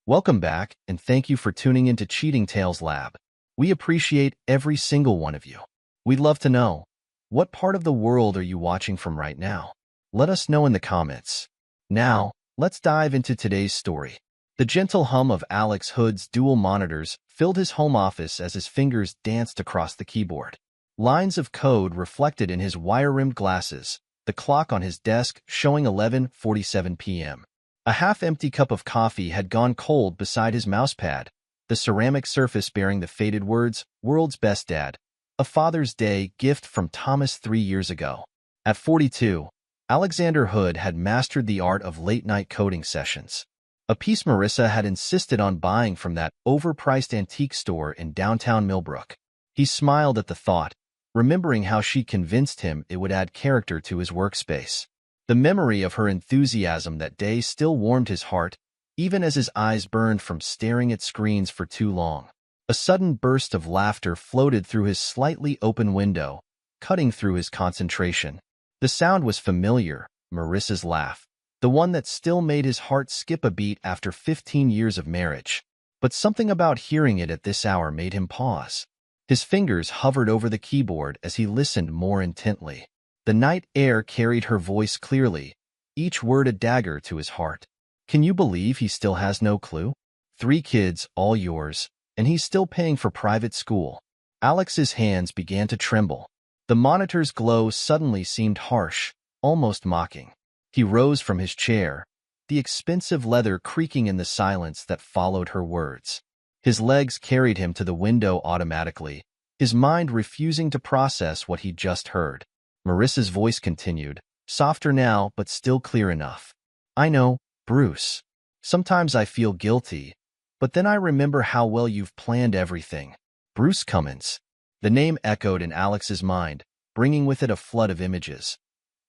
Welcome back, and thank you for tuning into Cheating Tales Lab. We appreciate every single one of you. We'd love to know, what part of the world are you watching from right now? Let us know in the comments. Now, let's dive into today's story. The gentle hum of Alex Hood's dual monitors filled his home office as his fingers danced across the keyboard. Lines of code reflected in his wire-rimmed glasses, the clock on his desk showing 11:47 p.m. A half-empty cup of coffee had gone cold beside his mousepad, the ceramic surface bearing the faded words, "World's Best Dad," a Father's Day gift from Thomas 3 years ago. At 42, Alexander Hood had mastered the art of late-night coding sessions, a piece Marissa had insisted on buying from that overpriced antique store in downtown Millbrook. He smiled at the thought, remembering how she convinced him it would add character to his workspace. The memory of her enthusiasm that day still warmed his heart, even as his eyes burned from staring at screens for too long. A sudden burst of laughter floated through his slightly open window, cutting through his concentration. The sound was familiar, Marissa's laugh, the one that still made his heart skip a beat after 15 years of marriage. But something about hearing it at this hour made him pause. His fingers hovered over the keyboard as he listened more intently. The night air carried her voice clearly, each word a dagger to his heart. Can you believe he still has no clue? 3 kids, all yours, and he's still paying for private school. Alex's hands began to tremble. The monitor's glow suddenly seemed harsh, almost mocking. He rose from his chair, the expensive leather creaking in the silence that followed her words. His legs carried him to the window automatically, his mind refusing to process what he'd just heard. Marissa's voice continued, softer now but still clear enough. I know, Bruce. Sometimes I feel guilty, but then I remember how well you've planned everything. Bruce Cummins. The name echoed in Alex's mind, bringing with it a flood of images.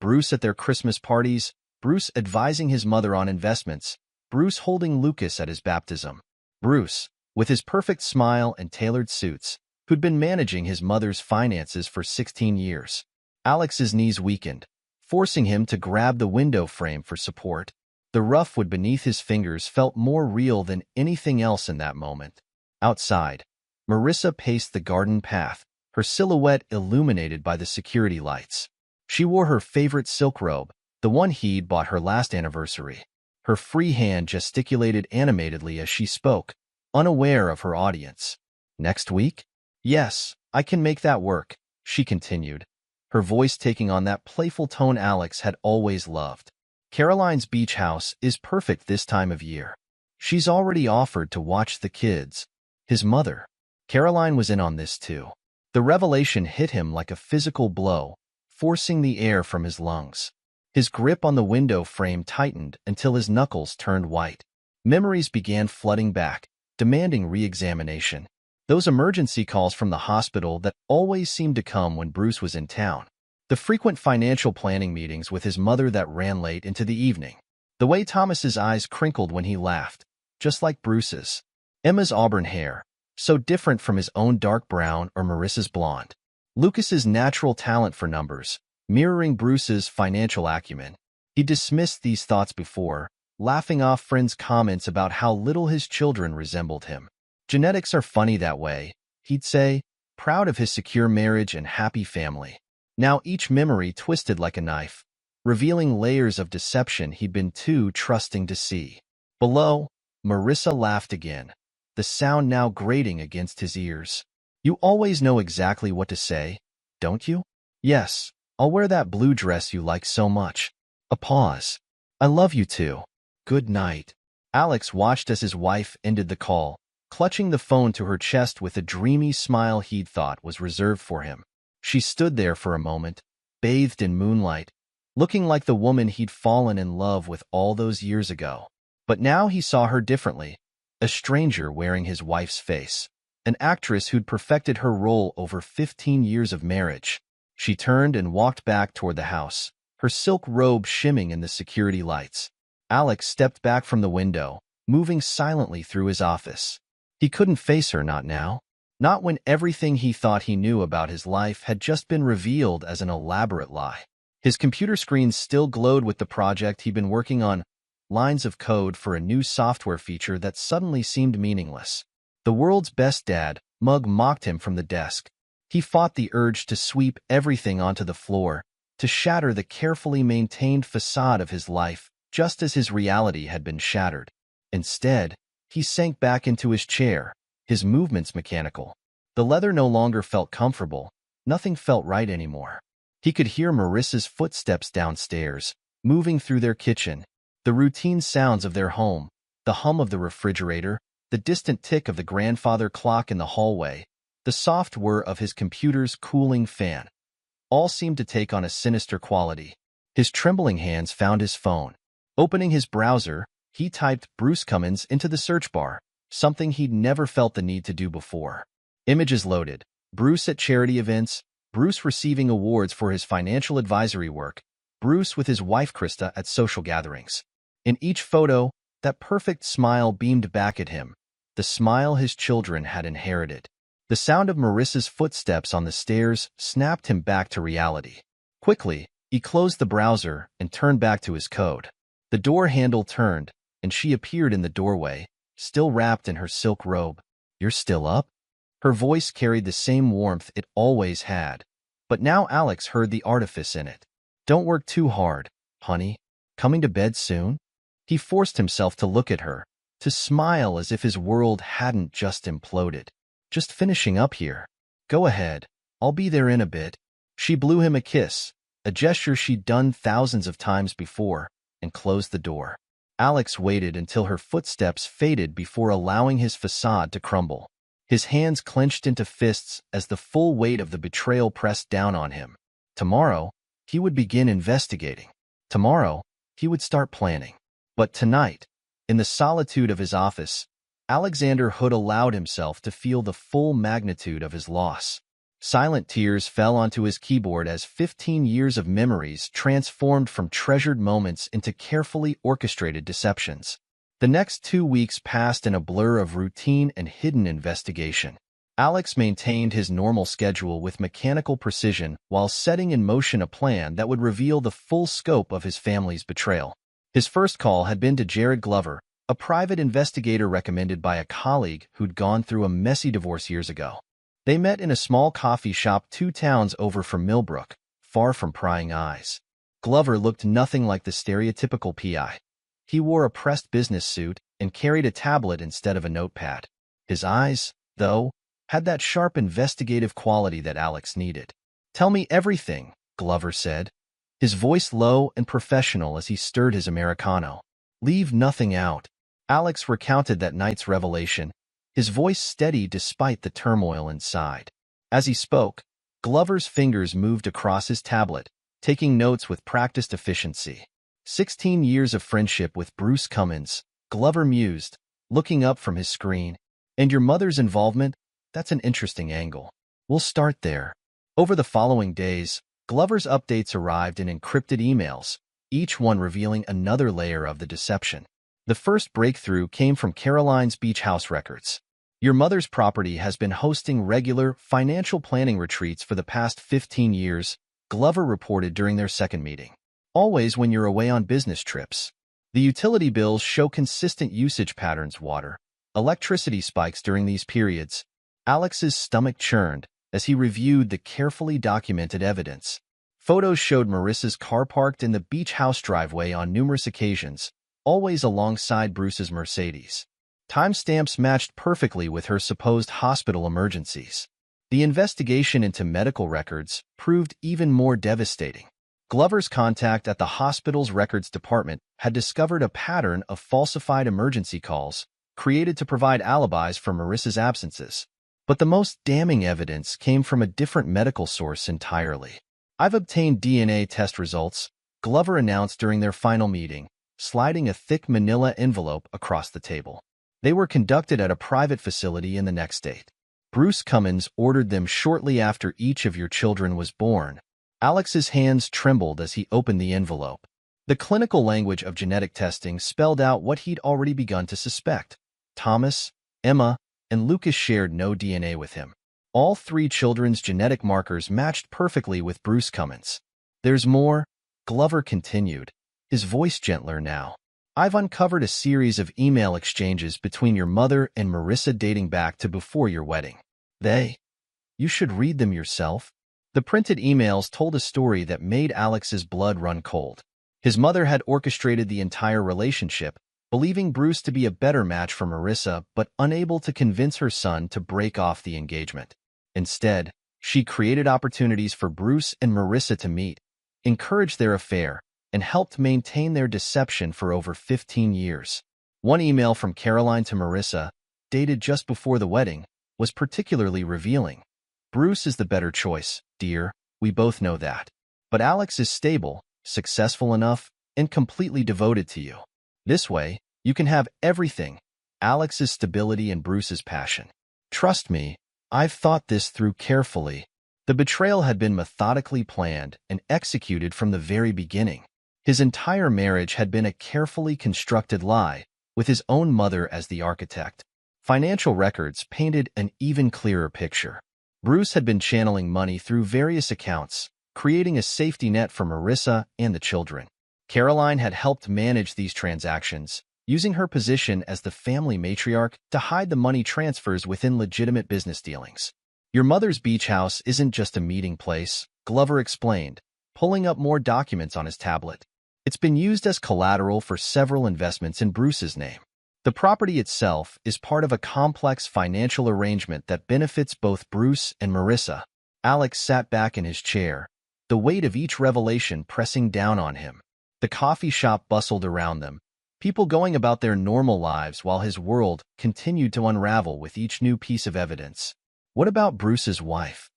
Bruce at their Christmas parties, Bruce advising his mother on investments, Bruce holding Lucas at his baptism. Bruce, with his perfect smile and tailored suits, who'd been managing his mother's finances for 16 years. Alex's knees weakened, forcing him to grab the window frame for support. The rough wood beneath his fingers felt more real than anything else in that moment. Outside, Marissa paced the garden path, her silhouette illuminated by the security lights. She wore her favorite silk robe, the one he'd bought her last anniversary. Her free hand gesticulated animatedly as she spoke, unaware of her audience. Next week? Yes, I can make that work, she continued, her voice taking on that playful tone Alex had always loved. Caroline's beach house is perfect this time of year. She's already offered to watch the kids. His mother. Caroline was in on this too. The revelation hit him like a physical blow, forcing the air from his lungs. His grip on the window frame tightened until his knuckles turned white. Memories began flooding back, demanding re-examination. Those emergency calls from the hospital that always seemed to come when Bruce was in town. The frequent financial planning meetings with his mother that ran late into the evening. The way Thomas's eyes crinkled when he laughed, just like Bruce's. Emma's auburn hair, so different from his own dark brown or Marissa's blonde. Lucas's natural talent for numbers, mirroring Bruce's financial acumen. He dismissed these thoughts before, laughing off friends' comments about how little his children resembled him. Genetics are funny that way, he'd say, proud of his secure marriage and happy family. Now each memory twisted like a knife, revealing layers of deception he'd been too trusting to see. Below, Marissa laughed again, the sound now grating against his ears. You always know exactly what to say, don't you? Yes, I'll wear that blue dress you like so much. A pause. I love you too. Good night. Alex watched as his wife ended the call, clutching the phone to her chest with a dreamy smile he'd thought was reserved for him. She stood there for a moment, bathed in moonlight, looking like the woman he'd fallen in love with all those years ago. But now he saw her differently, a stranger wearing his wife's face, an actress who'd perfected her role over 15 years of marriage. She turned and walked back toward the house, her silk robe shimming in the security lights. Alex stepped back from the window, moving silently through his office. He couldn't face her, not now. Not when everything he thought he knew about his life had just been revealed as an elaborate lie. His computer screen still glowed with the project he'd been working on, lines of code for a new software feature that suddenly seemed meaningless. The world's best dad, Mug, mocked him from the desk. He fought the urge to sweep everything onto the floor, to shatter the carefully maintained facade of his life, just as his reality had been shattered. Instead, he sank back into his chair, his movements mechanical. The leather no longer felt comfortable. Nothing felt right anymore. He could hear Marissa's footsteps downstairs, moving through their kitchen, the routine sounds of their home, the hum of the refrigerator, the distant tick of the grandfather clock in the hallway, the soft whir of his computer's cooling fan. All seemed to take on a sinister quality. His trembling hands found his phone. Opening his browser, he typed Bruce Cummins into the search bar, something he'd never felt the need to do before. Images loaded. Bruce at charity events, Bruce receiving awards for his financial advisory work, Bruce with his wife Krista at social gatherings. In each photo, that perfect smile beamed back at him, the smile his children had inherited. The sound of Marissa's footsteps on the stairs snapped him back to reality. Quickly, he closed the browser and turned back to his code. The door handle turned, and she appeared in the doorway, still wrapped in her silk robe. "You're still up?" Her voice carried the same warmth it always had, but now Alex heard the artifice in it. "Don't work too hard, honey. Coming to bed soon?" He forced himself to look at her, to smile as if his world hadn't just imploded. "Just finishing up here. Go ahead, I'll be there in a bit." She blew him a kiss, a gesture she'd done thousands of times before, and closed the door. Alex waited until her footsteps faded before allowing his facade to crumble. His hands clenched into fists as the full weight of the betrayal pressed down on him. Tomorrow, he would begin investigating. Tomorrow, he would start planning. But tonight, in the solitude of his office, Alexander Hood allowed himself to feel the full magnitude of his loss. Silent tears fell onto his keyboard as 15 years of memories transformed from treasured moments into carefully orchestrated deceptions. The next 2 weeks passed in a blur of routine and hidden investigation. Alex maintained his normal schedule with mechanical precision while setting in motion a plan that would reveal the full scope of his family's betrayal. His first call had been to Jared Glover, a private investigator recommended by a colleague who'd gone through a messy divorce years ago. They met in a small coffee shop 2 towns over from Millbrook, far from prying eyes. Glover looked nothing like the stereotypical PI. He wore a pressed business suit and carried a tablet instead of a notepad. His eyes, though, had that sharp investigative quality that Alex needed. "Tell me everything," Glover said, his voice low and professional as he stirred his Americano. "Leave nothing out." Alex recounted that night's revelation, his voice steady despite the turmoil inside. As he spoke, Glover's fingers moved across his tablet, taking notes with practiced efficiency. 16 years of friendship with Bruce Cummins, Glover mused, looking up from his screen. "And your mother's involvement? That's an interesting angle. We'll start there." Over the following days, Glover's updates arrived in encrypted emails, each one revealing another layer of the deception. The first breakthrough came from Caroline's Beach House records. "Your mother's property has been hosting regular financial planning retreats for the past 15 years, Glover reported during their second meeting. "Always when you're away on business trips. The utility bills show consistent usage patterns: water, electricity spikes during these periods." Alex's stomach churned as he reviewed the carefully documented evidence. Photos showed Marissa's car parked in the beach house driveway on numerous occasions, always alongside Bruce's Mercedes. Timestamps matched perfectly with her supposed hospital emergencies. The investigation into medical records proved even more devastating. Glover's contact at the hospital's records department had discovered a pattern of falsified emergency calls created to provide alibis for Marissa's absences. But the most damning evidence came from a different medical source entirely. "I've obtained DNA test results," Glover announced during their final meeting, sliding a thick manila envelope across the table. "They were conducted at a private facility in the next state. Bruce Cummins ordered them shortly after each of your children was born." Alex's hands trembled as he opened the envelope. The clinical language of genetic testing spelled out what he'd already begun to suspect. Thomas, Emma, and Lucas shared no DNA with him. All 3 children's genetic markers matched perfectly with Bruce Cummins. "There's more," Glover continued, his voice gentler now. I've uncovered a series of email exchanges between your mother and Marissa dating back to before your wedding. You should read them yourself. The printed emails told a story that made Alex's blood run cold. His mother had orchestrated the entire relationship, believing Bruce to be a better match for Marissa, but unable to convince her son to break off the engagement. Instead, she created opportunities for Bruce and Marissa to meet, encouraged their affair, and helped maintain their deception for over 15 years. One email from Caroline to Marissa, dated just before the wedding, was particularly revealing. Bruce is the better choice, dear, we both know that. But Alex is stable, successful enough, and completely devoted to you. This way, you can have everything, Alex's stability and Bruce's passion. Trust me, I've thought this through carefully. The betrayal had been methodically planned and executed from the very beginning. His entire marriage had been a carefully constructed lie, with his own mother as the architect. Financial records painted an even clearer picture. Bruce had been channeling money through various accounts, creating a safety net for Marissa and the children. Caroline had helped manage these transactions, using her position as the family matriarch to hide the money transfers within legitimate business dealings. Your mother's beach house isn't just a meeting place, Glover explained, pulling up more documents on his tablet. It's been used as collateral for several investments in Bruce's name. The property itself is part of a complex financial arrangement that benefits both Bruce and Marissa. Alex sat back in his chair, the weight of each revelation pressing down on him. The coffee shop bustled around them, people going about their normal lives while his world continued to unravel with each new piece of evidence. What about Bruce's wife?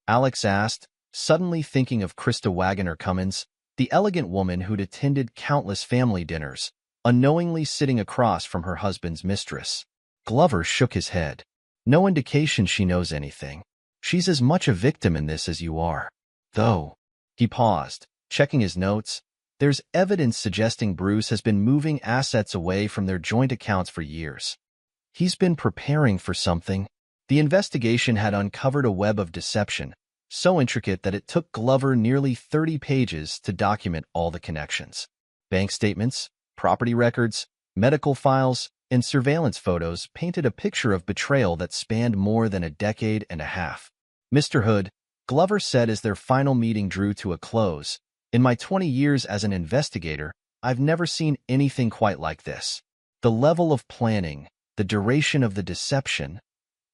Alex asked, suddenly thinking of Krista Waggoner Cummins, the elegant woman who'd attended countless family dinners, unknowingly sitting across from her husband's mistress. Glover shook his head. No indication she knows anything. She's as much a victim in this as you are. Though, he paused, checking his notes, there's evidence suggesting Bruce has been moving assets away from their joint accounts for years. He's been preparing for something. The investigation had uncovered a web of deception, so intricate that it took Glover nearly 30 pages to document all the connections. Bank statements, property records, medical files, and surveillance photos painted a picture of betrayal that spanned more than a decade and a half. Mr. Hood, Glover said as their final meeting drew to a close, in my 20 years as an investigator, I've never seen anything quite like this. The level of planning, the duration of the deception,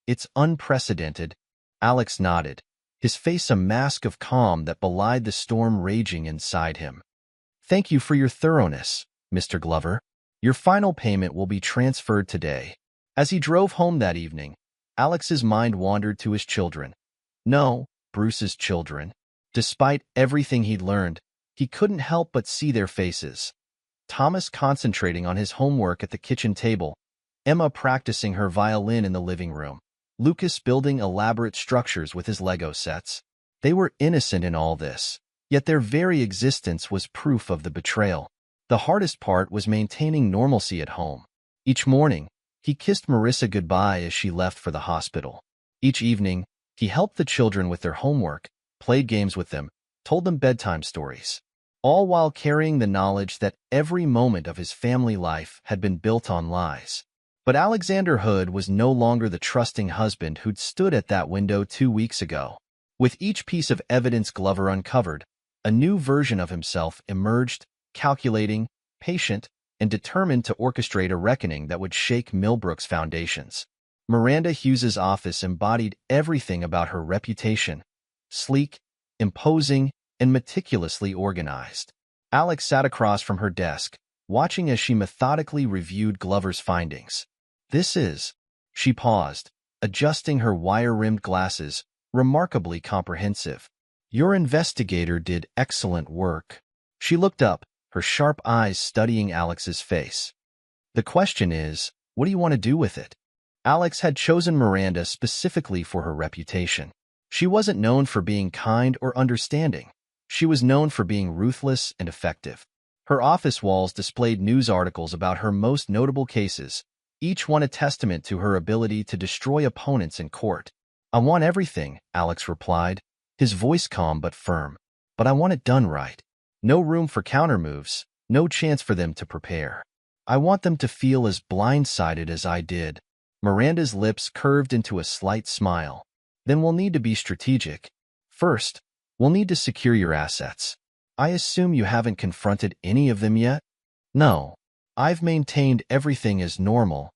it's unprecedented. Alex nodded, his face a mask of calm that belied the storm raging inside him. Thank you for your thoroughness, Mr. Glover. Your final payment will be transferred today. As he drove home that evening, Alex's mind wandered to his children. No, Bruce's children. Despite everything he'd learned, he couldn't help but see their faces. Thomas concentrating on his homework at the kitchen table, Emma practicing her violin in the living room, Lucas building elaborate structures with his Lego sets. They were innocent in all this, yet their very existence was proof of the betrayal. The hardest part was maintaining normalcy at home. Each morning, he kissed Marissa goodbye as she left for the hospital. Each evening, he helped the children with their homework, played games with them, told them bedtime stories, all while carrying the knowledge that every moment of his family life had been built on lies. But Alexander Hood was no longer the trusting husband who'd stood at that window 2 weeks ago. With each piece of evidence Glover uncovered, a new version of himself emerged, calculating, patient, and determined to orchestrate a reckoning that would shake Millbrook's foundations. Miranda Hughes's office embodied everything about her reputation: sleek, imposing, and meticulously organized. Alex sat across from her desk, watching as she methodically reviewed Glover's findings. She paused, adjusting her wire-rimmed glasses, remarkably comprehensive. Your investigator did excellent work. She looked up, her sharp eyes studying Alex's face. The question is, what do you want to do with it? Alex had chosen Miranda specifically for her reputation. She wasn't known for being kind or understanding. She was known for being ruthless and effective. Her office walls displayed news articles about her most notable cases, each one a testament to her ability to destroy opponents in court. I want everything, Alex replied, his voice calm but firm. But I want it done right. No room for countermoves, no chance for them to prepare. I want them to feel as blindsided as I did. Miranda's lips curved into a slight smile. Then we'll need to be strategic. First, we'll need to secure your assets. I assume you haven't confronted any of them yet? No. I've maintained everything as normal.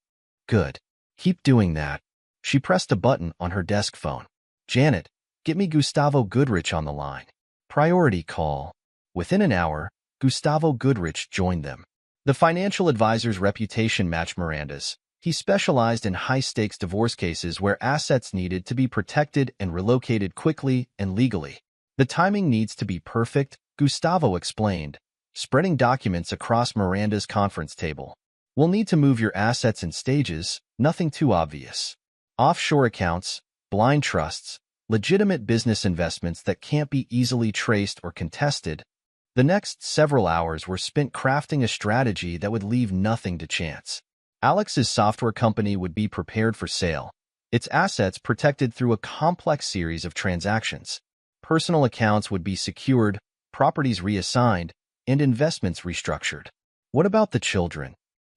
Good. Keep doing that. She pressed a button on her desk phone. Janet, get me Gustavo Goodrich on the line. Priority call. Within an hour, Gustavo Goodrich joined them. The financial advisor's reputation matched Miranda's. He specialized in high-stakes divorce cases where assets needed to be protected and relocated quickly and legally. The timing needs to be perfect, Gustavo explained, spreading documents across Miranda's conference table. We'll need to move your assets in stages, nothing too obvious. Offshore accounts, blind trusts, legitimate business investments that can't be easily traced or contested. The next several hours were spent crafting a strategy that would leave nothing to chance. Alex's software company would be prepared for sale, its assets protected through a complex series of transactions. Personal accounts would be secured, properties reassigned, and investments restructured. What about the children?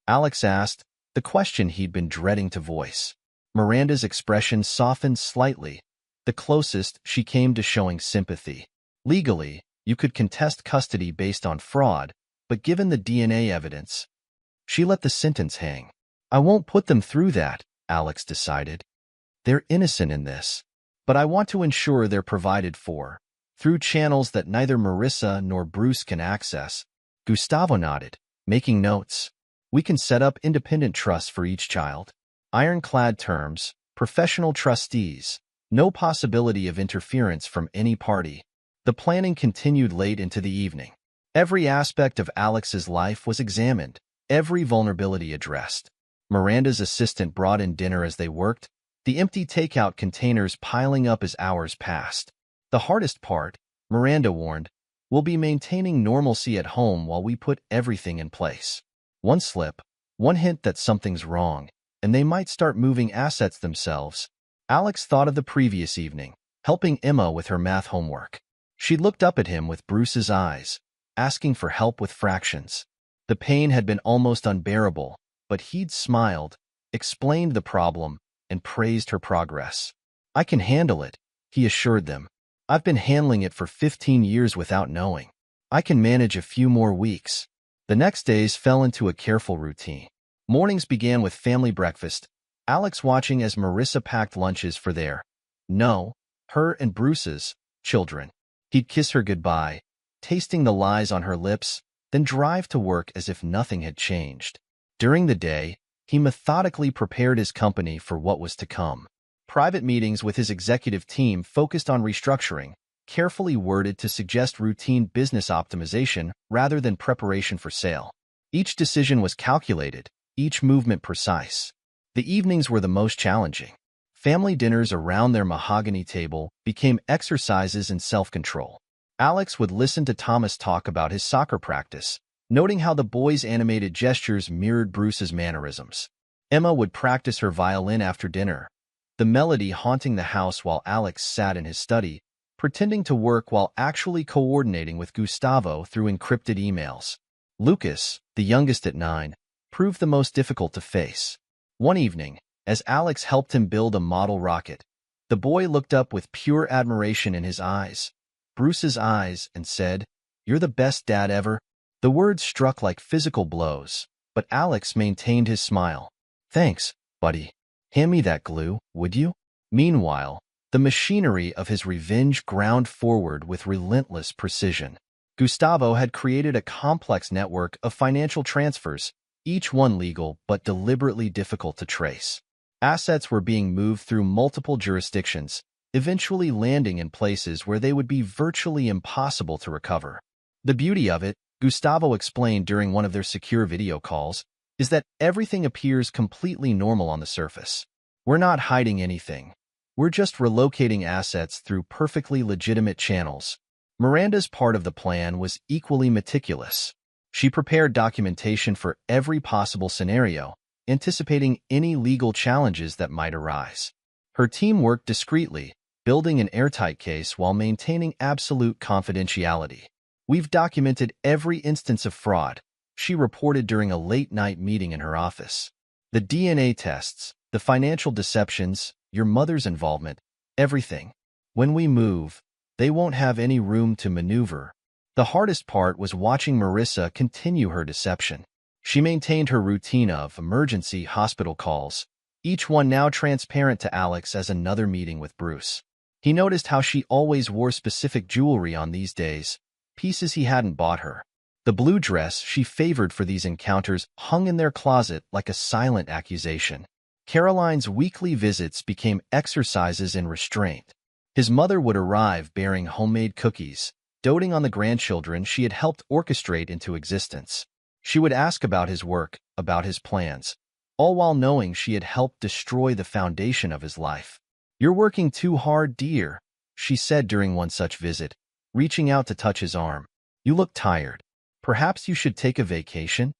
Alex asked, the question he'd been dreading to voice. Miranda's expression softened slightly, the closest she came to showing sympathy. Legally, you could contest custody based on fraud, but given the DNA evidence, she let the sentence hang. I won't put them through that, Alex decided. They're innocent in this, but I want to ensure they're provided for, through channels that neither Marissa nor Bruce can access. Gustavo nodded, making notes. We can set up independent trusts for each child. Ironclad terms, professional trustees, no possibility of interference from any party. The planning continued late into the evening. Every aspect of Alex's life was examined, every vulnerability addressed. Miranda's assistant brought in dinner as they worked, the empty takeout containers piling up as hours passed. The hardest part, Miranda warned, will be maintaining normalcy at home while we put everything in place. One slip, one hint that something's wrong, and they might start moving assets themselves. Alex thought of the previous evening, helping Emma with her math homework. She looked up at him with Bruce's eyes, asking for help with fractions. The pain had been almost unbearable, but he'd smiled, explained the problem, and praised her progress. I can handle it, he assured them. I've been handling it for 15 years without knowing. I can manage a few more weeks. The next days fell into a careful routine. Mornings began with family breakfast, Alex watching as Marissa packed lunches for her and Bruce's children. He'd kiss her goodbye, tasting the lies on her lips, then drive to work as if nothing had changed. During the day, he methodically prepared his company for what was to come. Private meetings with his executive team focused on restructuring, carefully worded to suggest routine business optimization rather than preparation for sale. Each decision was calculated, each movement precise. The evenings were the most challenging. Family dinners around their mahogany table became exercises in self-control. Alex would listen to Thomas talk about his soccer practice, noting how the boys' animated gestures mirrored Bruce's mannerisms. Emma would practice her violin after dinner, the melody haunting the house while Alex sat in his study, pretending to work while actually coordinating with Gustavo through encrypted emails. Lucas, the youngest at 9, proved the most difficult to face. One evening, as Alex helped him build a model rocket, the boy looked up with pure admiration in his eyes, Bruce's eyes, and said, "You're the best dad ever." The words struck like physical blows, but Alex maintained his smile. "Thanks, buddy. Hand me that glue, would you?" Meanwhile, the machinery of his revenge ground forward with relentless precision. Gustavo had created a complex network of financial transfers, each one legal but deliberately difficult to trace. Assets were being moved through multiple jurisdictions, eventually landing in places where they would be virtually impossible to recover. The beauty of it, Gustavo explained during one of their secure video calls, is that everything appears completely normal on the surface. We're not hiding anything. We're just relocating assets through perfectly legitimate channels. Miranda's part of the plan was equally meticulous. She prepared documentation for every possible scenario, anticipating any legal challenges that might arise. Her team worked discreetly, building an airtight case while maintaining absolute confidentiality. "We've documented every instance of fraud," she reported during a late-night meeting in her office. The DNA tests, the financial deceptions, your mother's involvement, everything. When we move, they won't have any room to maneuver. The hardest part was watching Marissa continue her deception. She maintained her routine of emergency hospital calls, each one now transparent to Alex as another meeting with Bruce. He noticed how she always wore specific jewelry on these days, pieces he hadn't bought her. The blue dress she favored for these encounters hung in their closet like a silent accusation. Caroline's weekly visits became exercises in restraint. His mother would arrive bearing homemade cookies, doting on the grandchildren she had helped orchestrate into existence. She would ask about his work, about his plans, all while knowing she had helped destroy the foundation of his life. "You're working too hard, dear," she said during one such visit, reaching out to touch his arm. "You look tired. Perhaps you should take a vacation?"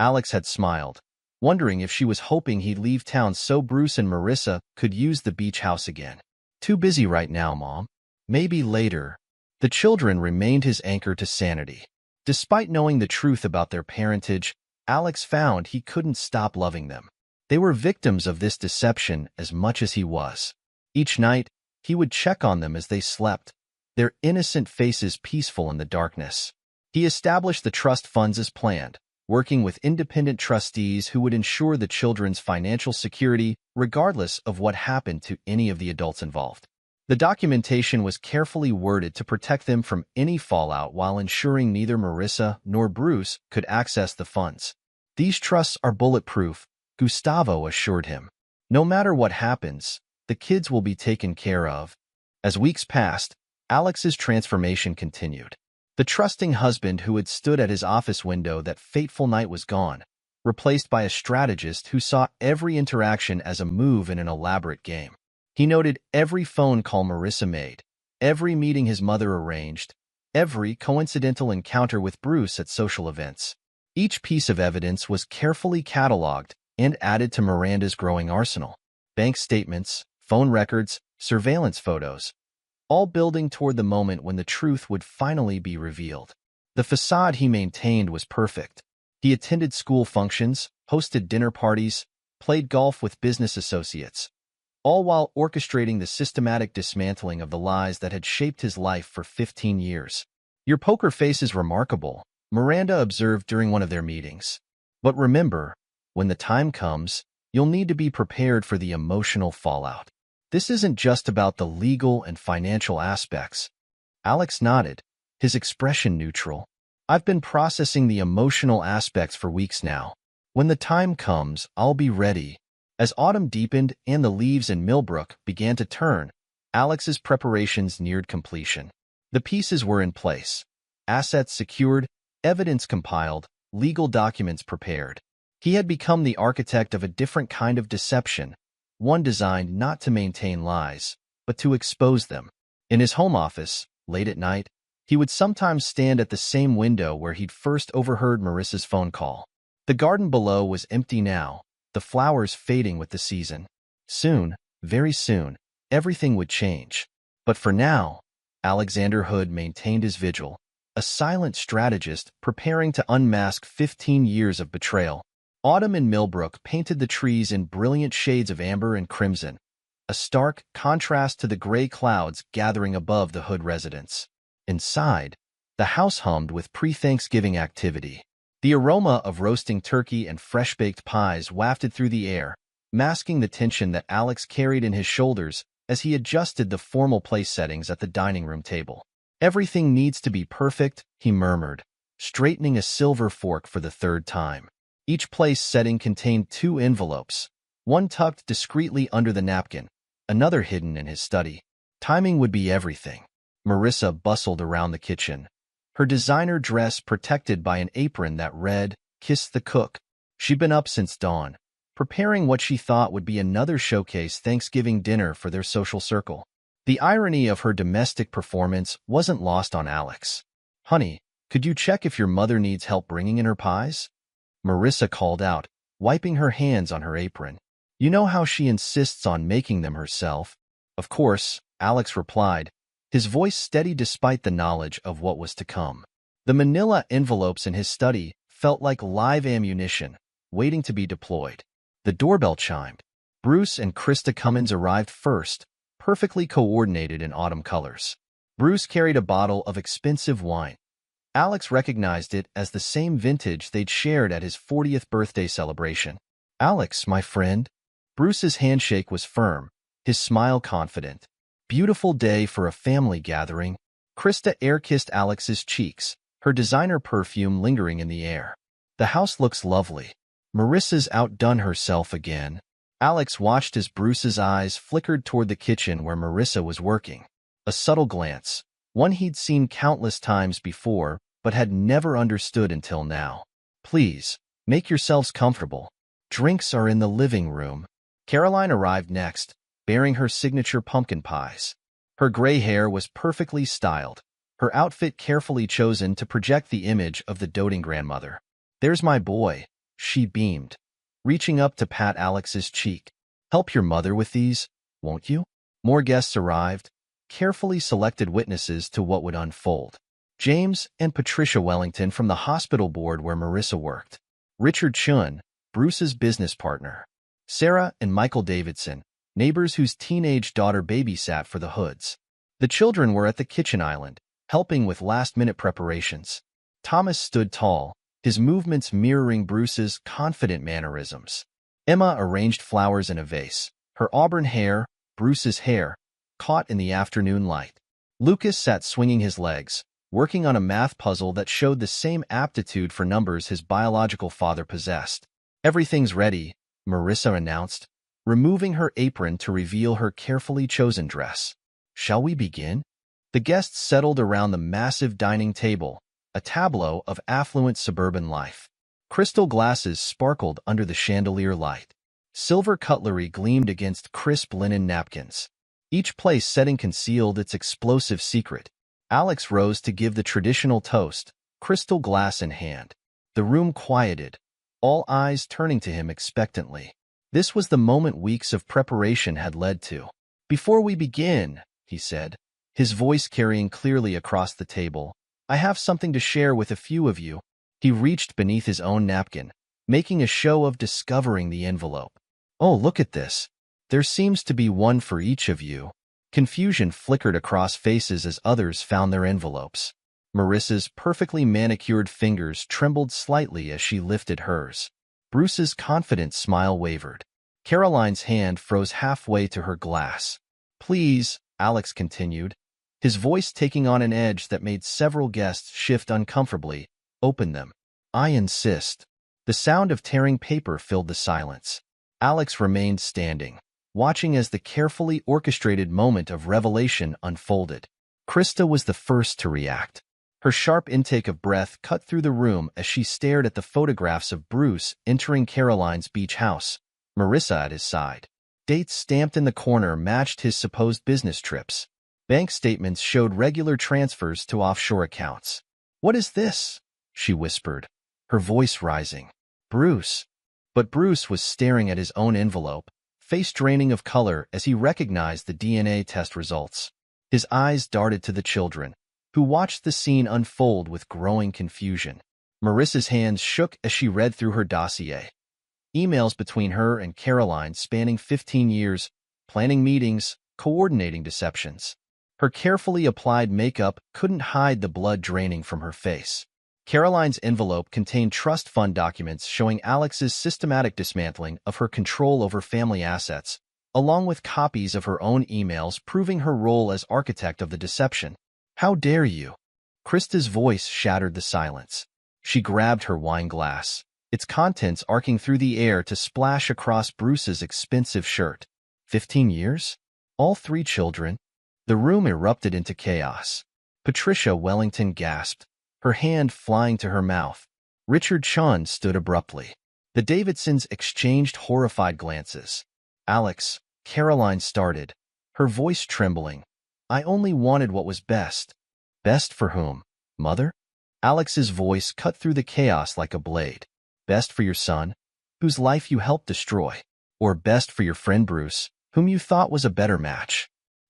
Alex had smiled, wondering if she was hoping he'd leave town so Bruce and Marissa could use the beach house again. "Too busy right now, Mom. Maybe later." The children remained his anchor to sanity. Despite knowing the truth about their parentage, Alex found he couldn't stop loving them. They were victims of this deception as much as he was. Each night, he would check on them as they slept, their innocent faces peaceful in the darkness. He established the trust funds as planned, working with independent trustees who would ensure the children's financial security regardless of what happened to any of the adults involved. The documentation was carefully worded to protect them from any fallout while ensuring neither Marissa nor Bruce could access the funds. "These trusts are bulletproof," Gustavo assured him. "No matter what happens, the kids will be taken care of." As weeks passed, Alex's transformation continued. The trusting husband who had stood at his office window that fateful night was gone, replaced by a strategist who saw every interaction as a move in an elaborate game. He noted every phone call Marissa made, every meeting his mother arranged, every coincidental encounter with Bruce at social events. Each piece of evidence was carefully cataloged and added to Miranda's growing arsenal. Bank statements, phone records, surveillance photos, all building toward the moment when the truth would finally be revealed. The facade he maintained was perfect. He attended school functions, hosted dinner parties, played golf with business associates, all while orchestrating the systematic dismantling of the lies that had shaped his life for 15 years. "Your poker face is remarkable," Miranda observed during one of their meetings. "But remember, when the time comes, you'll need to be prepared for the emotional fallout. This isn't just about the legal and financial aspects." Alex nodded, his expression neutral. "I've been processing the emotional aspects for weeks now. When the time comes, I'll be ready." As autumn deepened and the leaves in Millbrook began to turn, Alex's preparations neared completion. The pieces were in place, assets secured, evidence compiled, legal documents prepared. He had become the architect of a different kind of deception, one designed not to maintain lies, but to expose them. In his home office, late at night, he would sometimes stand at the same window where he'd first overheard Marissa's phone call. The garden below was empty now, the flowers fading with the season. Soon, very soon, everything would change. But for now, Alexander Hood maintained his vigil, a silent strategist preparing to unmask 15 years of betrayal. Autumn in Millbrook painted the trees in brilliant shades of amber and crimson, a stark contrast to the gray clouds gathering above the Hood residence. Inside, the house hummed with pre-Thanksgiving activity. The aroma of roasting turkey and fresh-baked pies wafted through the air, masking the tension that Alex carried in his shoulders as he adjusted the formal place settings at the dining room table. "Everything needs to be perfect," he murmured, straightening a silver fork for the third time. Each place setting contained 2 envelopes, one tucked discreetly under the napkin, another hidden in his study. Timing would be everything. Marissa bustled around the kitchen, her designer dress protected by an apron that read, "Kiss the Cook." She'd been up since dawn, preparing what she thought would be another showcase Thanksgiving dinner for their social circle. The irony of her domestic performance wasn't lost on Alex. "Honey, could you check if your mother needs help bringing in her pies?" Marissa called out, wiping her hands on her apron. "You know how she insists on making them herself." "Of course," Alex replied, his voice steady despite the knowledge of what was to come. The manila envelopes in his study felt like live ammunition, waiting to be deployed. The doorbell chimed. Bruce and Krista Cummins arrived first, perfectly coordinated in autumn colors. Bruce carried a bottle of expensive wine. Alex recognized it as the same vintage they'd shared at his 40th birthday celebration. "Alex, my friend." Bruce's handshake was firm, his smile confident. "Beautiful day for a family gathering." Krista air-kissed Alex's cheeks, her designer perfume lingering in the air. "The house looks lovely." "Marissa's outdone herself again." Alex watched as Bruce's eyes flickered toward the kitchen where Marissa was working. A subtle glance, one he'd seen countless times before, but had never understood until now. "Please, make yourselves comfortable. Drinks are in the living room." Caroline arrived next, bearing her signature pumpkin pies. Her gray hair was perfectly styled, her outfit carefully chosen to project the image of the doting grandmother. "There's my boy," she beamed, reaching up to pat Alex's cheek. "Help your mother with these, won't you?" More guests arrived, carefully selected witnesses to what would unfold. James and Patricia Wellington from the hospital board where Marissa worked. Richard Chun, Bruce's business partner. Sarah and Michael Davidson, neighbors whose teenage daughter babysat for the Hoods. The children were at the kitchen island, helping with last-minute preparations. Thomas stood tall, his movements mirroring Bruce's confident mannerisms. Emma arranged flowers in a vase, her auburn hair, Bruce's hair, caught in the afternoon light. Lucas sat swinging his legs, working on a math puzzle that showed the same aptitude for numbers his biological father possessed. "Everything's ready," Marissa announced, removing her apron to reveal her carefully chosen dress. "Shall we begin?" The guests settled around the massive dining table, a tableau of affluent suburban life. Crystal glasses sparkled under the chandelier light. Silver cutlery gleamed against crisp linen napkins. Each place setting concealed its explosive secret. Alex rose to give the traditional toast, crystal glass in hand. The room quieted, all eyes turning to him expectantly. This was the moment weeks of preparation had led to. "Before we begin," he said, his voice carrying clearly across the table, "I have something to share with a few of you." He reached beneath his own napkin, making a show of discovering the envelope. "Oh, look at this. There seems to be one for each of you." Confusion flickered across faces as others found their envelopes. Marissa's perfectly manicured fingers trembled slightly as she lifted hers. Bruce's confident smile wavered. Caroline's hand froze halfway to her glass. "Please," Alex continued, his voice taking on an edge that made several guests shift uncomfortably, "open them. I insist." The sound of tearing paper filled the silence. Alex remained standing, watching as the carefully orchestrated moment of revelation unfolded. Krista was the first to react. Her sharp intake of breath cut through the room as she stared at the photographs of Bruce entering Caroline's beach house, Marissa at his side. Dates stamped in the corner matched his supposed business trips. Bank statements showed regular transfers to offshore accounts. "What is this?" she whispered, her voice rising. "Bruce." But Bruce was staring at his own envelope, face draining of color as he recognized the DNA test results. His eyes darted to the children, who watched the scene unfold with growing confusion. Marissa's hands shook as she read through her dossier. Emails between her and Caroline spanning 15 years, planning meetings, coordinating deceptions. Her carefully applied makeup couldn't hide the blood draining from her face. Caroline's envelope contained trust fund documents showing Alex's systematic dismantling of her control over family assets, along with copies of her own emails proving her role as architect of the deception. "How dare you?" Krista's voice shattered the silence. She grabbed her wine glass, its contents arcing through the air to splash across Bruce's expensive shirt. 15 years? All 3 children? The room erupted into chaos. Patricia Wellington gasped, her hand flying to her mouth. Richard Chun stood abruptly. The Davidsons exchanged horrified glances. "Alex," Caroline started, her voice trembling, "I only wanted what was best." "Best for whom? Mother?" Alex's voice cut through the chaos like a blade. "Best for your son, whose life you helped destroy. Or best for your friend Bruce, whom you thought was a better match."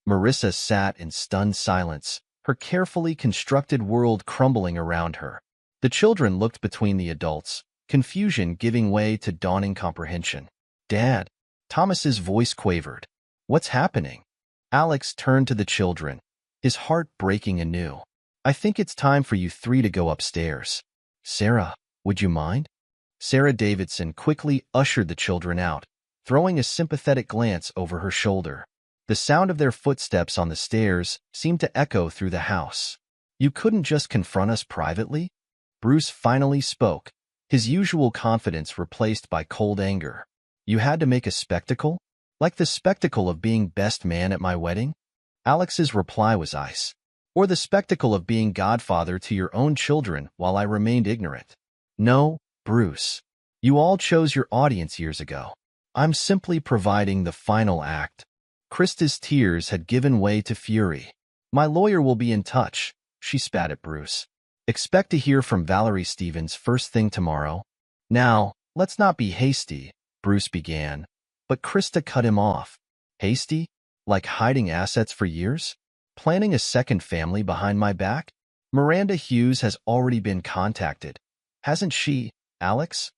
Marissa sat in stunned silence, her carefully constructed world crumbling around her. The children looked between the adults, confusion giving way to dawning comprehension. "Dad," Thomas's voice quavered. "What's happening?" Alex turned to the children, his heart breaking anew. "I think it's time for you three to go upstairs. Sarah, would you mind?" Sarah Davidson quickly ushered the children out, throwing a sympathetic glance over her shoulder. The sound of their footsteps on the stairs seemed to echo through the house. "You couldn't just confront us privately?" Bruce finally spoke, his usual confidence replaced by cold anger. "You had to make a spectacle? Like the spectacle of being best man at my wedding?" Alex's reply was ice. "Or the spectacle of being godfather to your own children while I remained ignorant?" "No, Bruce. You all chose your audience years ago. I'm simply providing the final act." Krista's tears had given way to fury. "My lawyer will be in touch," she spat at Bruce. "Expect to hear from Valerie Stevens first thing tomorrow." "Now, let's not be hasty," Bruce began, but Krista cut him off. "Hasty? Like hiding assets for years? Planning a second family behind my back? Miranda Hughes has already been contacted, hasn't she, Alex?"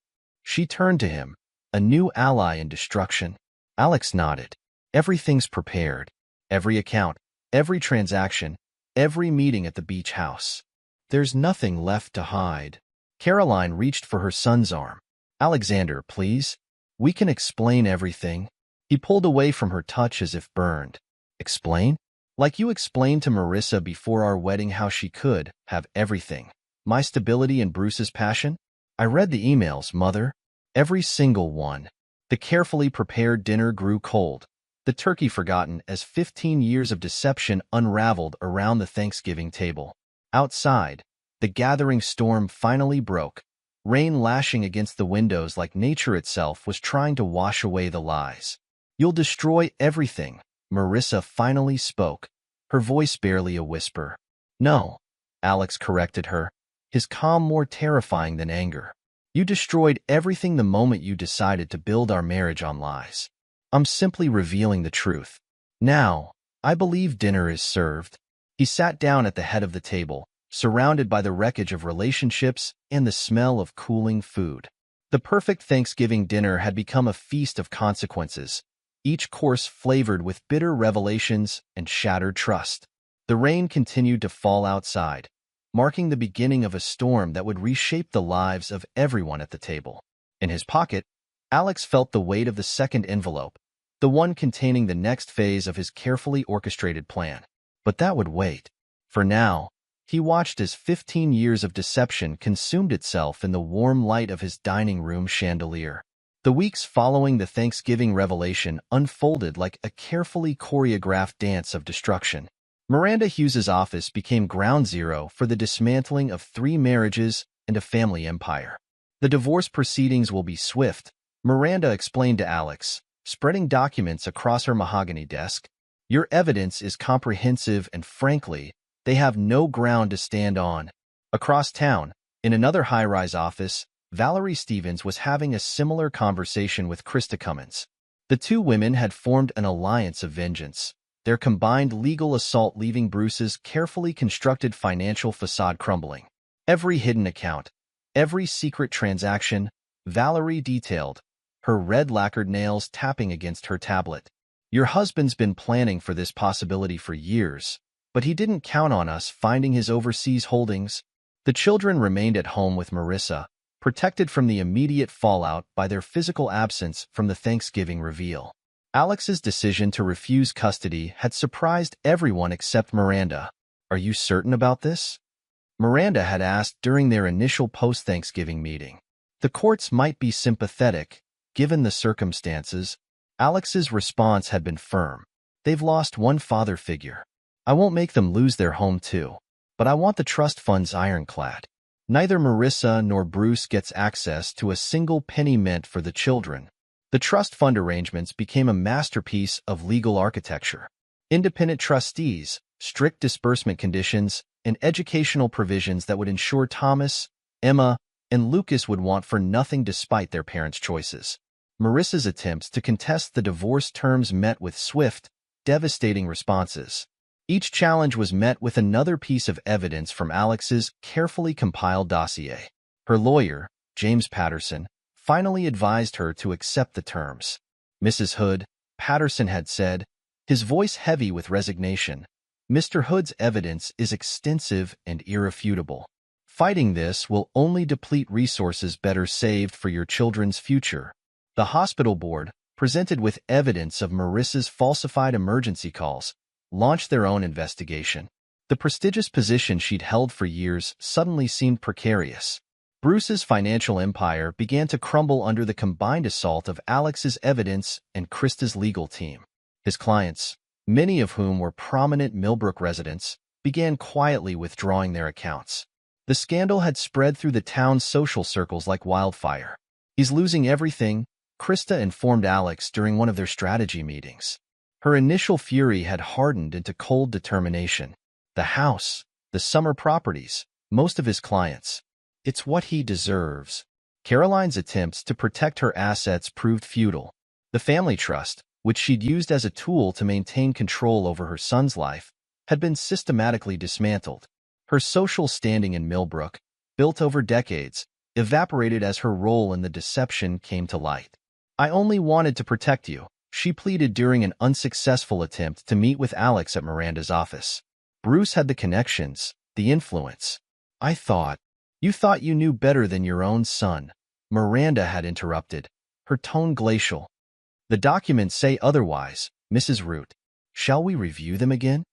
She turned to him, a new ally in destruction. Alex nodded. "Everything's prepared. Every account, every transaction, every meeting at the beach house. There's nothing left to hide." Caroline reached for her son's arm. "Alexander, please. We can explain everything." He pulled away from her touch as if burned. "Explain? Like you explained to Marissa before our wedding how she could have everything. My stability and Bruce's passion? I read the emails, Mother. Every single one." The carefully prepared dinner grew cold, the turkey forgotten as 15 years of deception unraveled around the Thanksgiving table. Outside, the gathering storm finally broke, rain lashing against the windows like nature itself was trying to wash away the lies. "You'll destroy everything," Marissa finally spoke, her voice barely a whisper. "No," Alex corrected her, his calm more terrifying than anger. "You destroyed everything the moment you decided to build our marriage on lies. I'm simply revealing the truth. Now, I believe dinner is served." He sat down at the head of the table, surrounded by the wreckage of relationships and the smell of cooling food. The perfect Thanksgiving dinner had become a feast of consequences, each course flavored with bitter revelations and shattered trust. The rain continued to fall outside, marking the beginning of a storm that would reshape the lives of everyone at the table. In his pocket, Alex felt the weight of the second envelope, the one containing the next phase of his carefully orchestrated plan. But that would wait. For now, he watched as 15 years of deception consumed itself in the warm light of his dining room chandelier. The weeks following the Thanksgiving revelation unfolded like a carefully choreographed dance of destruction. Miranda Hughes's office became ground zero for the dismantling of 3 marriages and a family empire. "The divorce proceedings will be swift," Miranda explained to Alex, spreading documents across her mahogany desk. "Your evidence is comprehensive and, frankly, they have no ground to stand on." Across town, in another high-rise office, Valerie Stevens was having a similar conversation with Krista Cummins. The two women had formed an alliance of vengeance, their combined legal assault leaving Bruce's carefully constructed financial facade crumbling. Every hidden account, every secret transaction, Valerie detailed, her red lacquered nails tapping against her tablet. "Your husband's been planning for this possibility for years, but he didn't count on us finding his overseas holdings." The children remained at home with Marissa, protected from the immediate fallout by their physical absence from the Thanksgiving reveal. Alex's decision to refuse custody had surprised everyone except Miranda. "Are you certain about this?" Miranda had asked during their initial post-Thanksgiving meeting. The courts might be sympathetic, given the circumstances. Alex's response had been firm. "They've lost one father figure. I won't make them lose their home too, but I want the trust funds ironclad. Neither Marissa nor Bruce gets access to a single penny meant for the children." The trust fund arrangements became a masterpiece of legal architecture. Independent trustees, strict disbursement conditions, and educational provisions that would ensure Thomas, Emma, and Lucas would want for nothing despite their parents' choices. Marissa's attempts to contest the divorce terms met with swift, devastating responses. Each challenge was met with another piece of evidence from Alex's carefully compiled dossier. Her lawyer, James Patterson, finally advised her to accept the terms. Mrs. Hood, Patterson had said, his voice heavy with resignation, Mr. Hood's evidence is extensive and irrefutable. Fighting this will only deplete resources better saved for your children's future. The hospital board, presented with evidence of Marissa's falsified emergency calls, launched their own investigation. The prestigious position she'd held for years suddenly seemed precarious. Bruce's financial empire began to crumble under the combined assault of Alex's evidence and Krista's legal team. His clients, many of whom were prominent Millbrook residents, began quietly withdrawing their accounts. The scandal had spread through the town's social circles like wildfire. He's losing everything, Krista informed Alex during one of their strategy meetings. Her initial fury had hardened into cold determination. The house, the summer properties, most of his clients. It's what he deserves. Caroline's attempts to protect her assets proved futile. The family trust, which she'd used as a tool to maintain control over her son's life, had been systematically dismantled. Her social standing in Millbrook, built over decades, evaporated as her role in the deception came to light. I only wanted to protect you, she pleaded during an unsuccessful attempt to meet with Alex at Miranda's office. Bruce had the connections, the influence. You thought you knew better than your own son, Miranda had interrupted, her tone glacial. The documents say otherwise, Mrs. Root. Shall we review them again?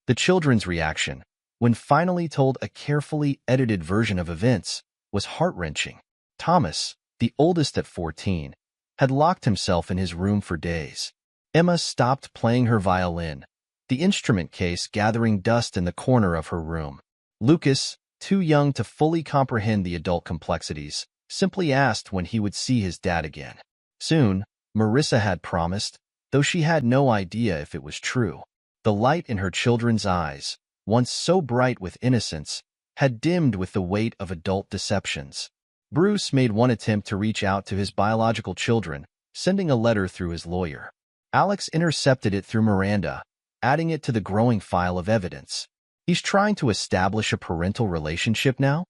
The children's reaction, when finally told a carefully edited version of events, was heart-wrenching. Thomas, the oldest at 14, had locked himself in his room for days. Emma stopped playing her violin, the instrument case gathering dust in the corner of her room. Lucas, too young to fully comprehend the adult complexities, simply asked when he would see his dad again. Soon, Marissa had promised, though she had no idea if it was true. The light in her children's eyes, once so bright with innocence, had dimmed with the weight of adult deceptions. Bruce made one attempt to reach out to his biological children, sending a letter through his lawyer. Alex intercepted it through Miranda, adding it to the growing file of evidence. He's trying to establish a parental relationship now?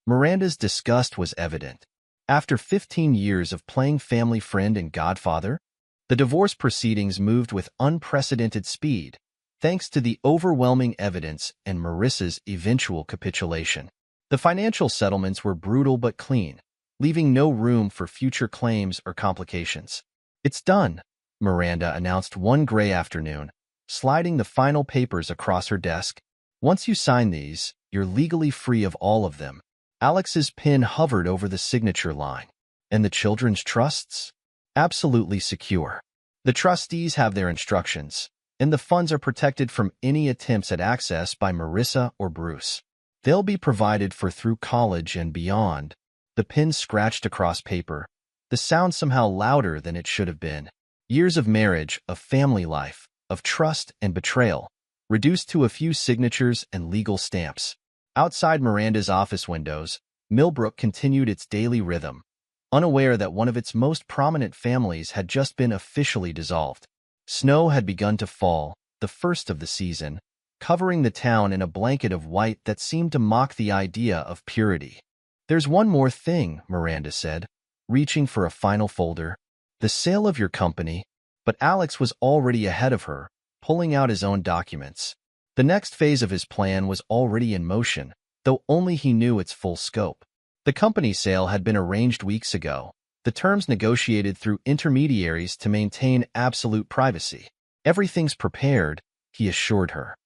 Miranda's disgust was evident. After 15 years of playing family friend and godfather, the divorce proceedings moved with unprecedented speed, thanks to the overwhelming evidence and Marissa's eventual capitulation. The financial settlements were brutal but clean, leaving no room for future claims or complications. It's done, Miranda announced one gray afternoon, sliding the final papers across her desk. Once you sign these, you're legally free of all of them. Alex's pen hovered over the signature line. And the children's trusts? Absolutely secure. The trustees have their instructions, and the funds are protected from any attempts at access by Marissa or Bruce. They'll be provided for through college and beyond. The pen scratched across paper, the sound somehow louder than it should have been. Years of marriage, of family life, of trust and betrayal, reduced to a few signatures and legal stamps. Outside Miranda's office windows, Millbrook continued its daily rhythm, unaware that one of its most prominent families had just been officially dissolved. Snow had begun to fall, the first of the season, covering the town in a blanket of white that seemed to mock the idea of purity. There's one more thing, Miranda said, reaching for a final folder. The sale of your company. But Alex was already ahead of her, pulling out his own documents. The next phase of his plan was already in motion, though only he knew its full scope. The company sale had been arranged weeks ago, the terms negotiated through intermediaries to maintain absolute privacy. Everything's prepared, he assured her.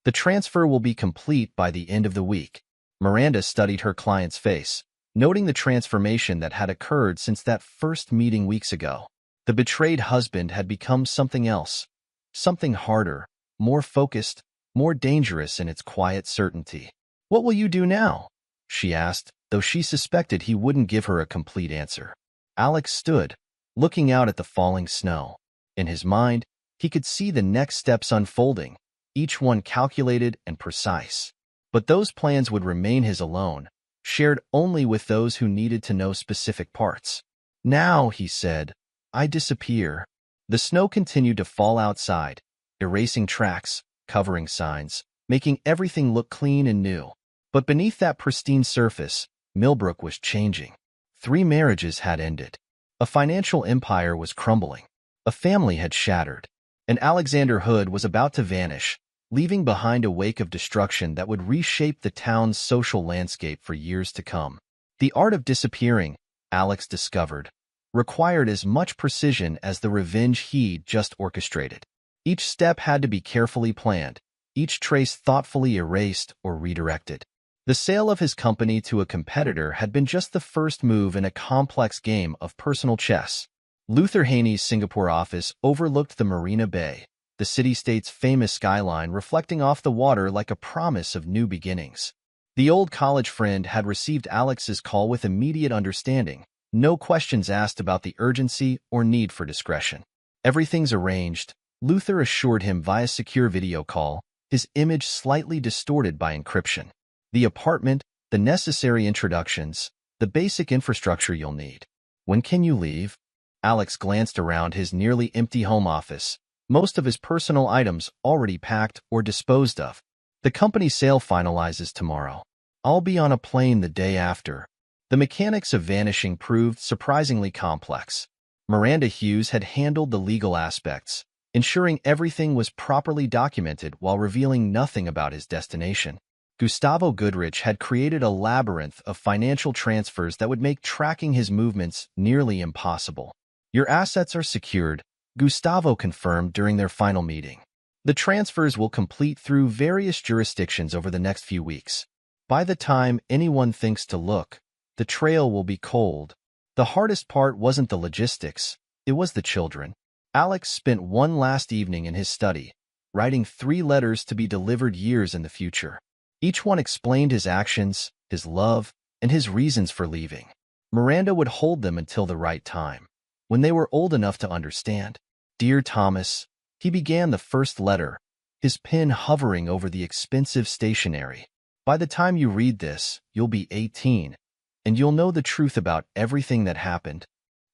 The transfer will be complete by the end of the week. Miranda studied her client's face, noting the transformation that had occurred since that first meeting weeks ago. The betrayed husband had become something else, something harder, more focused, more dangerous in its quiet certainty. What will you do now? She asked, though she suspected he wouldn't give her a complete answer. Alex stood, looking out at the falling snow. In his mind, he could see the next steps unfolding, each one calculated and precise. But those plans would remain his alone, shared only with those who needed to know specific parts. Now, he said, I disappear. The snow continued to fall outside, erasing tracks, covering signs, making everything look clean and new. But beneath that pristine surface, Millbrook was changing. 3 marriages had ended. A financial empire was crumbling. A family had shattered. And Alexander Hood was about to vanish, leaving behind a wake of destruction that would reshape the town's social landscape for years to come. The art of disappearing, Alex discovered, required as much precision as the revenge he'd just orchestrated. Each step had to be carefully planned, each trace thoughtfully erased or redirected. The sale of his company to a competitor had been just the first move in a complex game of personal chess. Luther Haney's Singapore office overlooked the Marina Bay, the city-state's famous skyline reflecting off the water like a promise of new beginnings. The old college friend had received Alex's call with immediate understanding, no questions asked about the urgency or need for discretion. "Everything's arranged," Luther assured him via secure video call, his image slightly distorted by encryption. "The apartment, the necessary introductions, the basic infrastructure you'll need. When can you leave?" Alex glanced around his nearly empty home office, most of his personal items already packed or disposed of. "The company sale finalizes tomorrow. I'll be on a plane the day after." The mechanics of vanishing proved surprisingly complex. Miranda Hughes had handled the legal aspects, ensuring everything was properly documented while revealing nothing about his destination. Gustavo Goodrich had created a labyrinth of financial transfers that would make tracking his movements nearly impossible. "Your assets are secured," Gustavo confirmed during their final meeting. "The transfers will complete through various jurisdictions over the next few weeks. By the time anyone thinks to look, the trail will be cold." The hardest part wasn't the logistics, it was the children. Alex spent one last evening in his study, writing 3 letters to be delivered years in the future. Each one explained his actions, his love, and his reasons for leaving. Miranda would hold them until the right time, when they were old enough to understand. "Dear Thomas," he began the first letter, his pen hovering over the expensive stationery. "By the time you read this, you'll be 18, and you'll know the truth about everything that happened."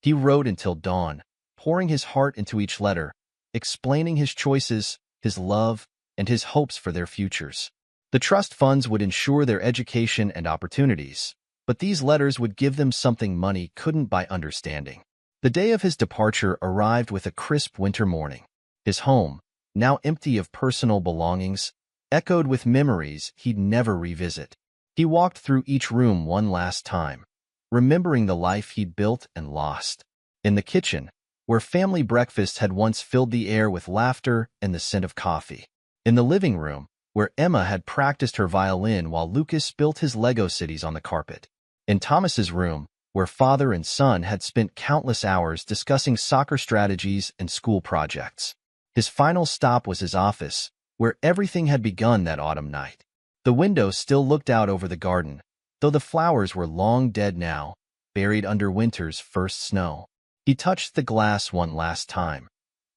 He wrote until dawn, pouring his heart into each letter, explaining his choices, his love, and his hopes for their futures. The trust funds would ensure their education and opportunities, but these letters would give them something money couldn't buy: understanding. The day of his departure arrived with a crisp winter morning. His home, now empty of personal belongings, echoed with memories he'd never revisit. He walked through each room one last time, remembering the life he'd built and lost. In the kitchen, where family breakfasts had once filled the air with laughter and the scent of coffee. In the living room, where Emma had practiced her violin while Lucas built his Lego cities on the carpet. In Thomas's room, where father and son had spent countless hours discussing soccer strategies and school projects. His final stop was his office, where everything had begun that autumn night. The window still looked out over the garden, though the flowers were long dead now, buried under winter's first snow. He touched the glass one last time,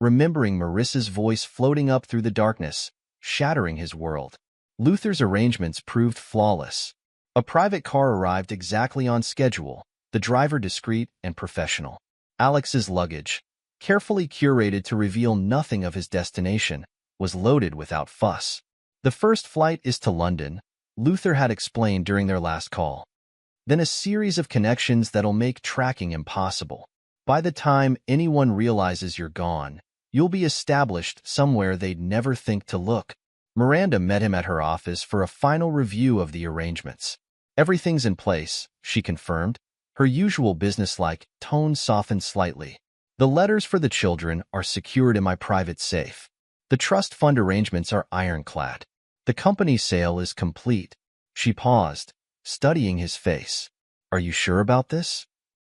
remembering Marissa's voice floating up through the darkness, shattering his world. Luther's arrangements proved flawless. A private car arrived exactly on schedule, the driver discreet and professional. Alex's luggage, carefully curated to reveal nothing of his destination, was loaded without fuss. "The first flight is to London," Luther had explained during their last call. "Then a series of connections that'll make tracking impossible. By the time anyone realizes you're gone, you'll be established somewhere they'd never think to look." Miranda met him at her office for a final review of the arrangements. "Everything's in place," she confirmed, her usual businesslike tone softened slightly. "The letters for the children are secured in my private safe. The trust fund arrangements are ironclad. The company sale is complete." She paused, studying his face. "Are you sure about this?"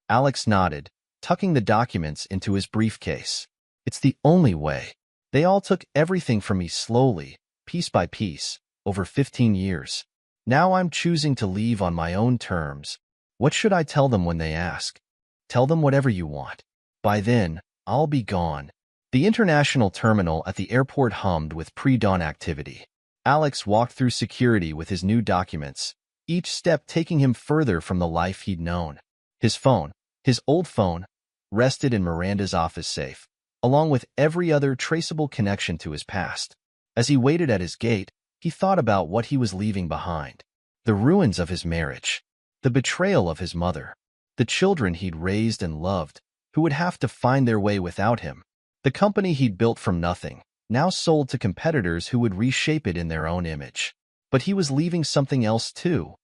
Alex nodded, tucking the documents into his briefcase. "It's the only way. They all took everything from me slowly, piece by piece, over 15 years. Now I'm choosing to leave on my own terms. What should I tell them when they ask?" "Tell them whatever you want. By then, I'll be gone." The international terminal at the airport hummed with pre-dawn activity. Alex walked through security with his new documents, each step taking him further from the life he'd known. His phone, his old phone, rested in Miranda's office safe, along with every other traceable connection to his past. As he waited at his gate, he thought about what he was leaving behind. The ruins of his marriage, the betrayal of his mother, the children he'd raised and loved, who would have to find their way without him. The company he'd built from nothing, now sold to competitors who would reshape it in their own image. But he was leaving something else too.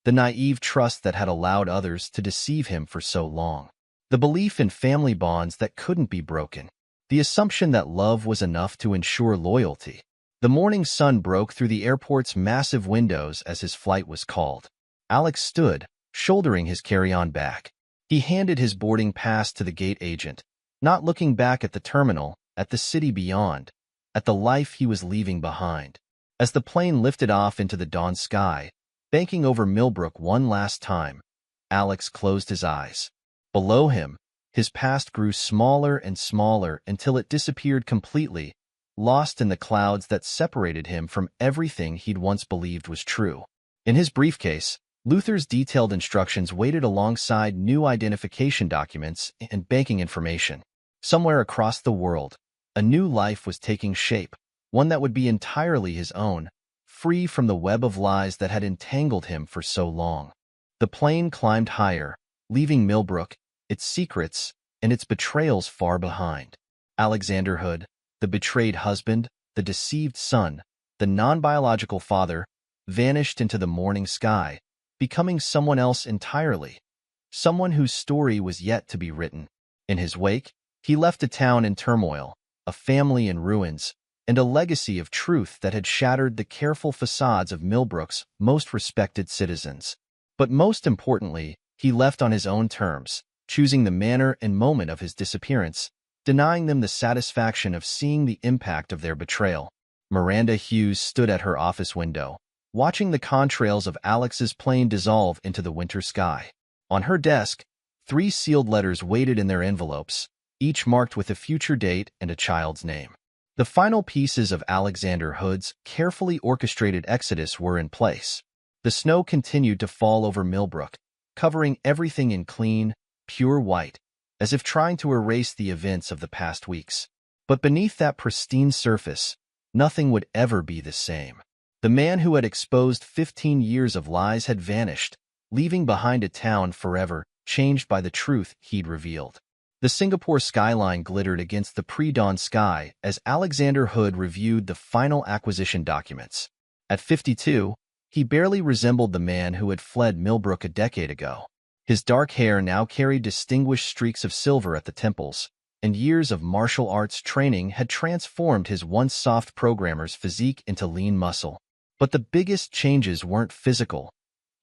The naive trust that had allowed others to deceive him for so long. The belief in family bonds that couldn't be broken. The assumption that love was enough to ensure loyalty. The morning sun broke through the airport's massive windows as his flight was called. Alex stood, shouldering his carry-on bag. He handed his boarding pass to the gate agent, not looking back at the terminal, at the city beyond, at the life he was leaving behind. As the plane lifted off into the dawn sky, banking over Millbrook one last time, Alex closed his eyes. Below him, his past grew smaller and smaller until it disappeared completely, lost in the clouds that separated him from everything he'd once believed was true. In his briefcase, Luther's detailed instructions waited alongside new identification documents and banking information. Somewhere across the world, a new life was taking shape, one that would be entirely his own, free from the web of lies that had entangled him for so long. The plane climbed higher, leaving Millbrook, its secrets, and its betrayals far behind. Alexander Hood, the betrayed husband, the deceived son, the non-biological father, vanished into the morning sky, becoming someone else entirely, someone whose story was yet to be written. In his wake, he left a town in turmoil, a family in ruins, and a legacy of truth that had shattered the careful facades of Millbrook's most respected citizens. But most importantly, he left on his own terms, choosing the manner and moment of his disappearance, denying them the satisfaction of seeing the impact of their betrayal. Miranda Hughes stood at her office window, watching the contrails of Alex's plane dissolve into the winter sky. On her desk, 3 sealed letters waited in their envelopes, each marked with a future date and a child's name. The final pieces of Alexander Hood's carefully orchestrated exodus were in place. The snow continued to fall over Millbrook, covering everything in clean, pure white, as if trying to erase the events of the past weeks. But beneath that pristine surface, nothing would ever be the same. The man who had exposed 15 years of lies had vanished, leaving behind a town forever changed by the truth he'd revealed. The Singapore skyline glittered against the pre-dawn sky as Alexander Hood reviewed the final acquisition documents. At 52, he barely resembled the man who had fled Millbrook a decade ago. His dark hair now carried distinguished streaks of silver at the temples, and years of martial arts training had transformed his once soft programmer's physique into lean muscle. But the biggest changes weren't physical.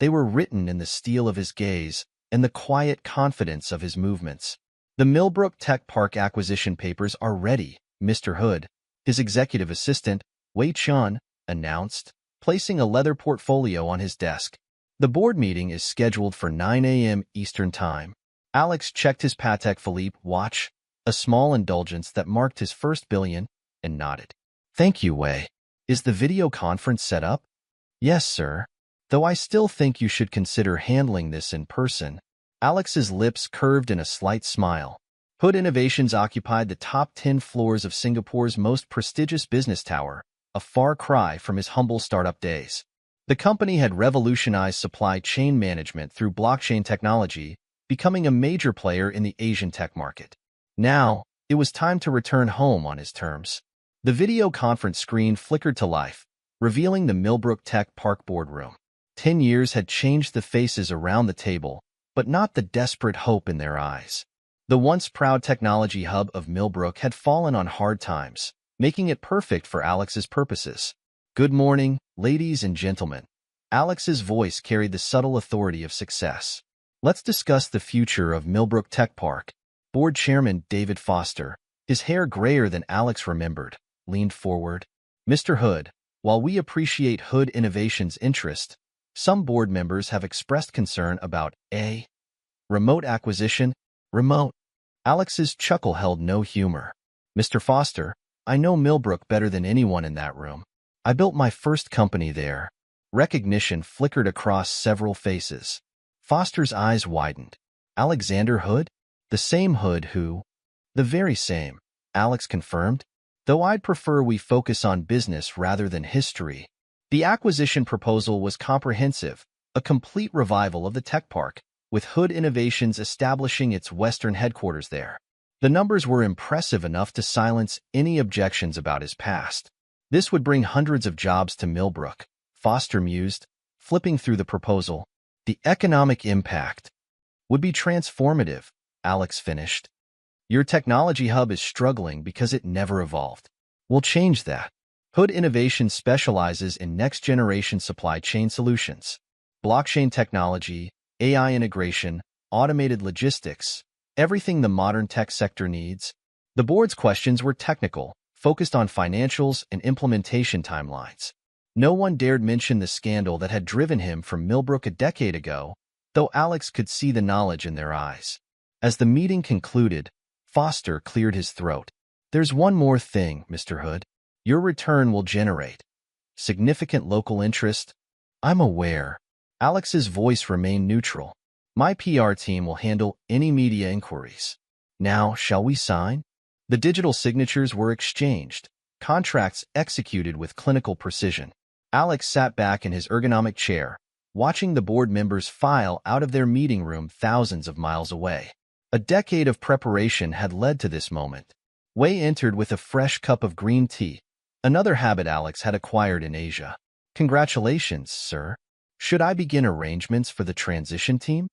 They were written in the steel of his gaze and the quiet confidence of his movements. The Millbrook Tech Park acquisition papers are ready, Mr. Hood, his executive assistant, Wei Chun, announced, placing a leather portfolio on his desk. The board meeting is scheduled for 9 a.m. Eastern Time. Alex checked his Patek Philippe watch, a small indulgence that marked his first billion, and nodded. Thank you, Wei. Is the video conference set up? Yes, sir. Though I still think you should consider handling this in person. Alex's lips curved in a slight smile. Hood Innovations occupied the top 10 floors of Singapore's most prestigious business tower, a far cry from his humble startup days. The company had revolutionized supply chain management through blockchain technology, becoming a major player in the Asian tech market. Now, it was time to return home on his terms. The video conference screen flickered to life, revealing the Millbrook Tech Park boardroom. 10 years had changed the faces around the table, but not the desperate hope in their eyes. The once proud technology hub of Millbrook had fallen on hard times, making it perfect for Alex's purposes. Good morning, ladies and gentlemen. Alex's voice carried the subtle authority of success. Let's discuss the future of Millbrook Tech Park. Board Chairman David Foster, his hair grayer than Alex remembered, leaned forward. Mr. Hood, while we appreciate Hood Innovations' interest, some board members have expressed concern about a remote acquisition. Remote. Alex's chuckle held no humor. Mr. Foster, I know Millbrook better than anyone in that room. I built my first company there. Recognition flickered across several faces. Foster's eyes widened. Alexander Hood? The same Hood who? The very same, Alex confirmed. though I'd prefer we focus on business rather than history. The acquisition proposal was comprehensive, a complete revival of the tech park, with Hood Innovations establishing its Western headquarters there. The numbers were impressive enough to silence any objections about his past. This would bring hundreds of jobs to Millbrook, Foster mused, flipping through the proposal. The economic impact would be transformative, Alex finished. Your technology hub is struggling because it never evolved. We'll change that. Hood Innovations specializes in next-generation supply chain solutions, blockchain technology, AI integration, automated logistics, everything the modern tech sector needs. The board's questions were technical, focused on financials and implementation timelines. No one dared mention the scandal that had driven him from Millbrook a decade ago, though Alex could see the knowledge in their eyes. As the meeting concluded, Foster cleared his throat. There's one more thing, Mr. Hood. Your return will generate significant local interest. I'm aware. Alex's voice remained neutral. My PR team will handle any media inquiries. Now, shall we sign? The digital signatures were exchanged, contracts executed with clinical precision. Alex sat back in his ergonomic chair, watching the board members file out of their meeting room thousands of miles away. A decade of preparation had led to this moment. Wei entered with a fresh cup of green tea, another habit Alex had acquired in Asia. Congratulations, sir. Should I begin arrangements for the transition team?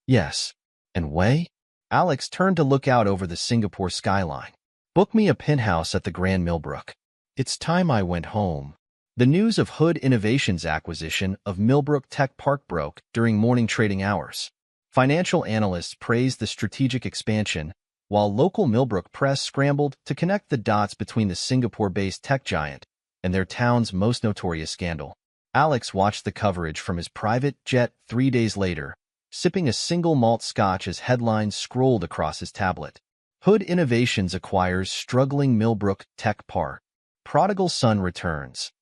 Yes. And Wei? Alex turned to look out over the Singapore skyline. Book me a penthouse at the Grand Millbrook. It's time I went home. The news of Hood Innovations' acquisition of Millbrook Tech Park broke during morning trading hours. Financial analysts praised the strategic expansion, while local Millbrook press scrambled to connect the dots between the Singapore-based tech giant and their town's most notorious scandal. Alex watched the coverage from his private jet 3 days later, sipping a single malt scotch as headlines scrolled across his tablet. Hood Innovations acquires struggling Millbrook Tech Park. Prodigal son returns.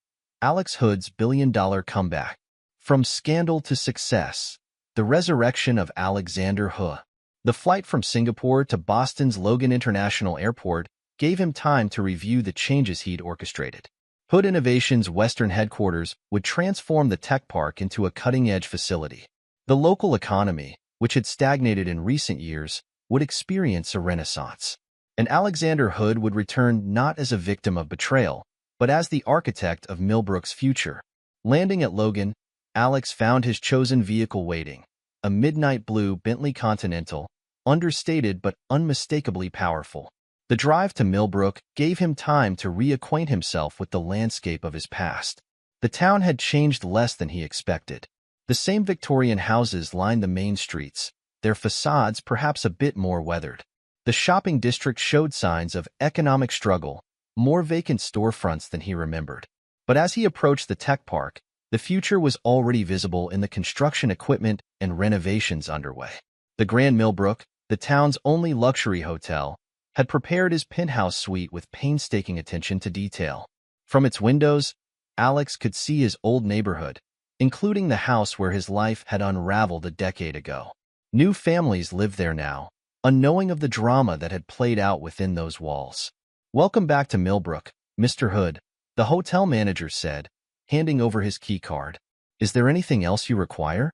Alex Hood's billion-dollar comeback. From scandal to success. The resurrection of Alexander Hood. The flight from Singapore to Boston's Logan International Airport gave him time to review the changes he'd orchestrated. Hood Innovations' Western headquarters would transform the tech park into a cutting-edge facility. The local economy, which had stagnated in recent years, would experience a renaissance. And Alexander Hood would return not as a victim of betrayal, but as the architect of Millbrook's future. Landing at Logan, Alex found his chosen vehicle waiting, a midnight blue Bentley Continental, understated but unmistakably powerful. The drive to Millbrook gave him time to reacquaint himself with the landscape of his past. The town had changed less than he expected. The same Victorian houses lined the main streets, their facades perhaps a bit more weathered. The shopping district showed signs of economic struggle, more vacant storefronts than he remembered. But as he approached the tech park, the future was already visible in the construction equipment and renovations underway. The Grand Millbrook, the town's only luxury hotel, had prepared his penthouse suite with painstaking attention to detail. From its windows, Alex could see his old neighborhood, including the house where his life had unraveled a decade ago. New families lived there now, unknowing of the drama that had played out within those walls. Welcome back to Millbrook, Mr. Hood, the hotel manager said, handing over his key card. Is there anything else you require?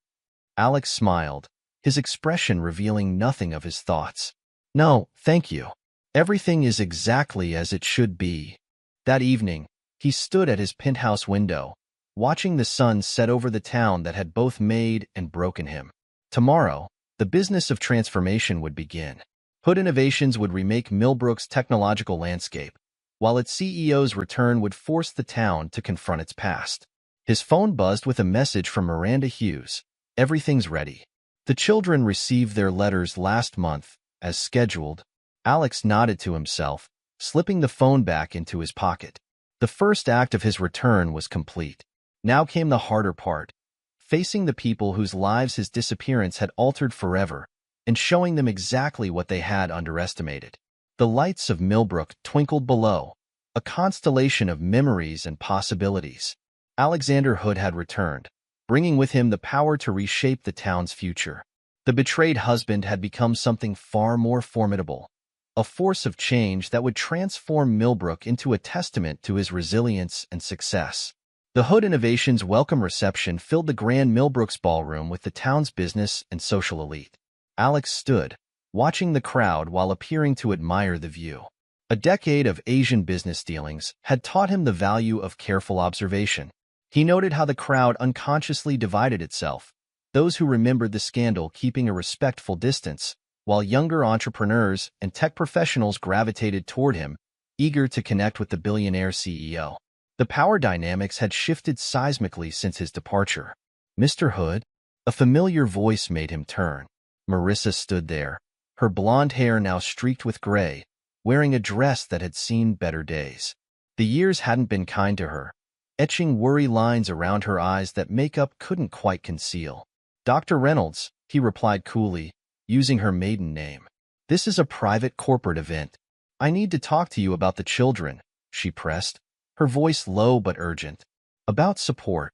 Alex smiled, his expression revealing nothing of his thoughts. No, thank you. Everything is exactly as it should be. That evening, he stood at his penthouse window, watching the sun set over the town that had both made and broken him. Tomorrow, the business of transformation would begin. Hood Innovations would remake Millbrook's technological landscape, while its CEO's return would force the town to confront its past. His phone buzzed with a message from Miranda Hughes. Everything's ready. The children received their letters last month, as scheduled. Alex nodded to himself, slipping the phone back into his pocket. The first act of his return was complete. Now came the harder part, facing the people whose lives his disappearance had altered forever, and showing them exactly what they had underestimated. The lights of Millbrook twinkled below, a constellation of memories and possibilities. Alexander Hood had returned, bringing with him the power to reshape the town's future. The betrayed husband had become something far more formidable, a force of change that would transform Millbrook into a testament to his resilience and success. The Hood Innovations welcome reception filled the grand Millbrooks ballroom with the town's business and social elite. Alex stood, watching the crowd while appearing to admire the view. A decade of Asian business dealings had taught him the value of careful observation. He noted how the crowd unconsciously divided itself, those who remembered the scandal keeping a respectful distance, while younger entrepreneurs and tech professionals gravitated toward him, eager to connect with the billionaire CEO. The power dynamics had shifted seismically since his departure. "Mr. Hood?" A familiar voice made him turn. Marissa stood there, her blonde hair now streaked with gray, wearing a dress that had seen better days. The years hadn't been kind to her, etching worry lines around her eyes that makeup couldn't quite conceal. "Dr. Reynolds," he replied coolly, using her maiden name. "This is a private corporate event. I need to talk to you about the children," she pressed, her voice low but urgent. "About support.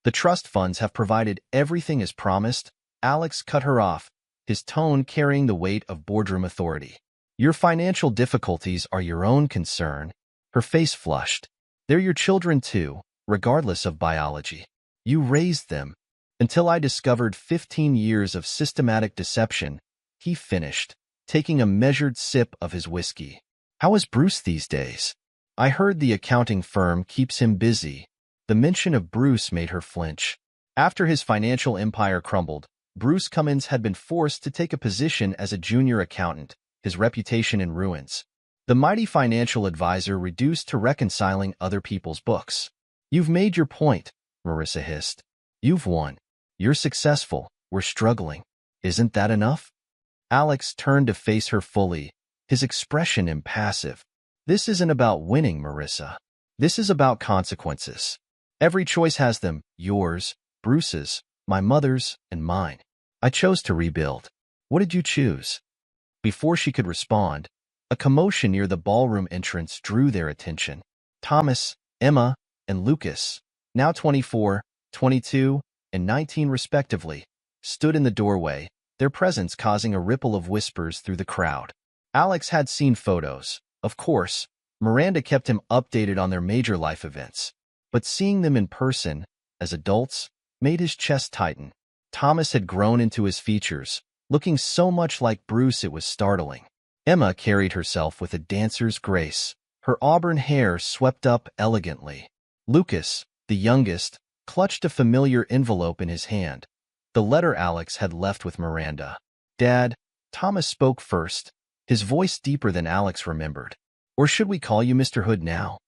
The trust funds have provided everything as promised." Alex cut her off, his tone carrying the weight of boardroom authority. "Your financial difficulties are your own concern." Her face flushed. "They're your children too, regardless of biology. You raised them. Until I discovered 15 years of systematic deception," he finished, taking a measured sip of his whiskey. "How is Bruce these days? I heard the accounting firm keeps him busy." The mention of Bruce made her flinch. After his financial empire crumbled, Bruce Cummins had been forced to take a position as a junior accountant, his reputation in ruins. The mighty financial advisor reduced to reconciling other people's books. "You've made your point," Marissa hissed. "You've won. You're successful. We're struggling. Isn't that enough?" Alex turned to face her fully, his expression impassive. "This isn't about winning, Marissa. This is about consequences. Every choice has them, yours, Bruce's, my mother's, and mine. I chose to rebuild. What did you choose?" Before she could respond, a commotion near the ballroom entrance drew their attention. Thomas, Emma, and Lucas, now 24, 22, and 19 respectively, stood in the doorway, their presence causing a ripple of whispers through the crowd. Alex had seen photos. Of course, Miranda kept him updated on their major life events. But seeing them in person, as adults, made his chest tighten. Thomas had grown into his features, looking so much like Bruce it was startling. Emma carried herself with a dancer's grace, her auburn hair swept up elegantly. Lucas, the youngest, clutched a familiar envelope in his hand, the letter Alex had left with Miranda. "Dad," Thomas spoke first, his voice deeper than Alex remembered. "Or should we call you Mr. Hood now?"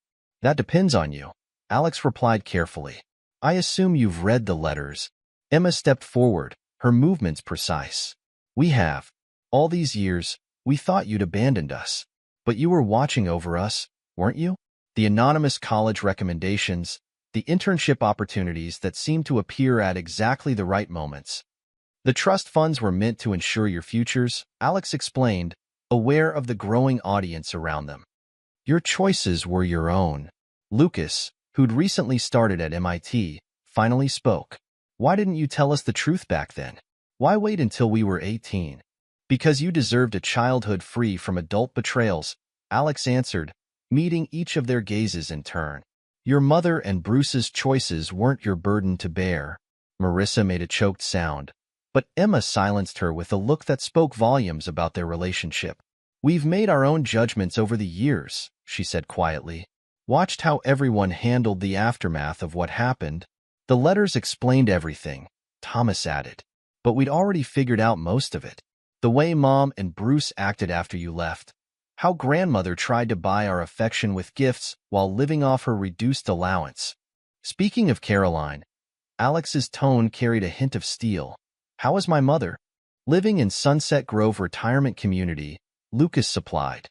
"That depends on you," Alex replied carefully. "I assume you've read the letters." Emma stepped forward, her movements precise. "We have. All these years, we thought you'd abandoned us. But you were watching over us, weren't you? The anonymous college recommendations, the internship opportunities that seemed to appear at exactly the right moments. The trust funds were meant to ensure your futures," Alex explained, aware of the growing audience around them. "Your choices were your own." Lucas, who'd recently started at MIT, finally spoke. "Why didn't you tell us the truth back then? Why wait until we were 18? "Because you deserved a childhood free from adult betrayals," Alex answered, meeting each of their gazes in turn. "Your mother and Bruce's choices weren't your burden to bear." Marissa made a choked sound, but Emma silenced her with a look that spoke volumes about their relationship. "We've made our own judgments over the years," she said quietly. "Watched how everyone handled the aftermath of what happened. The letters explained everything," Thomas added. "But we'd already figured out most of it. The way Mom and Bruce acted after you left. How Grandmother tried to buy our affection with gifts while living off her reduced allowance." Speaking of Caroline, Alex's tone carried a hint of steel. "How is my mother?" "Living in Sunset Grove Retirement Community," Lucas supplied.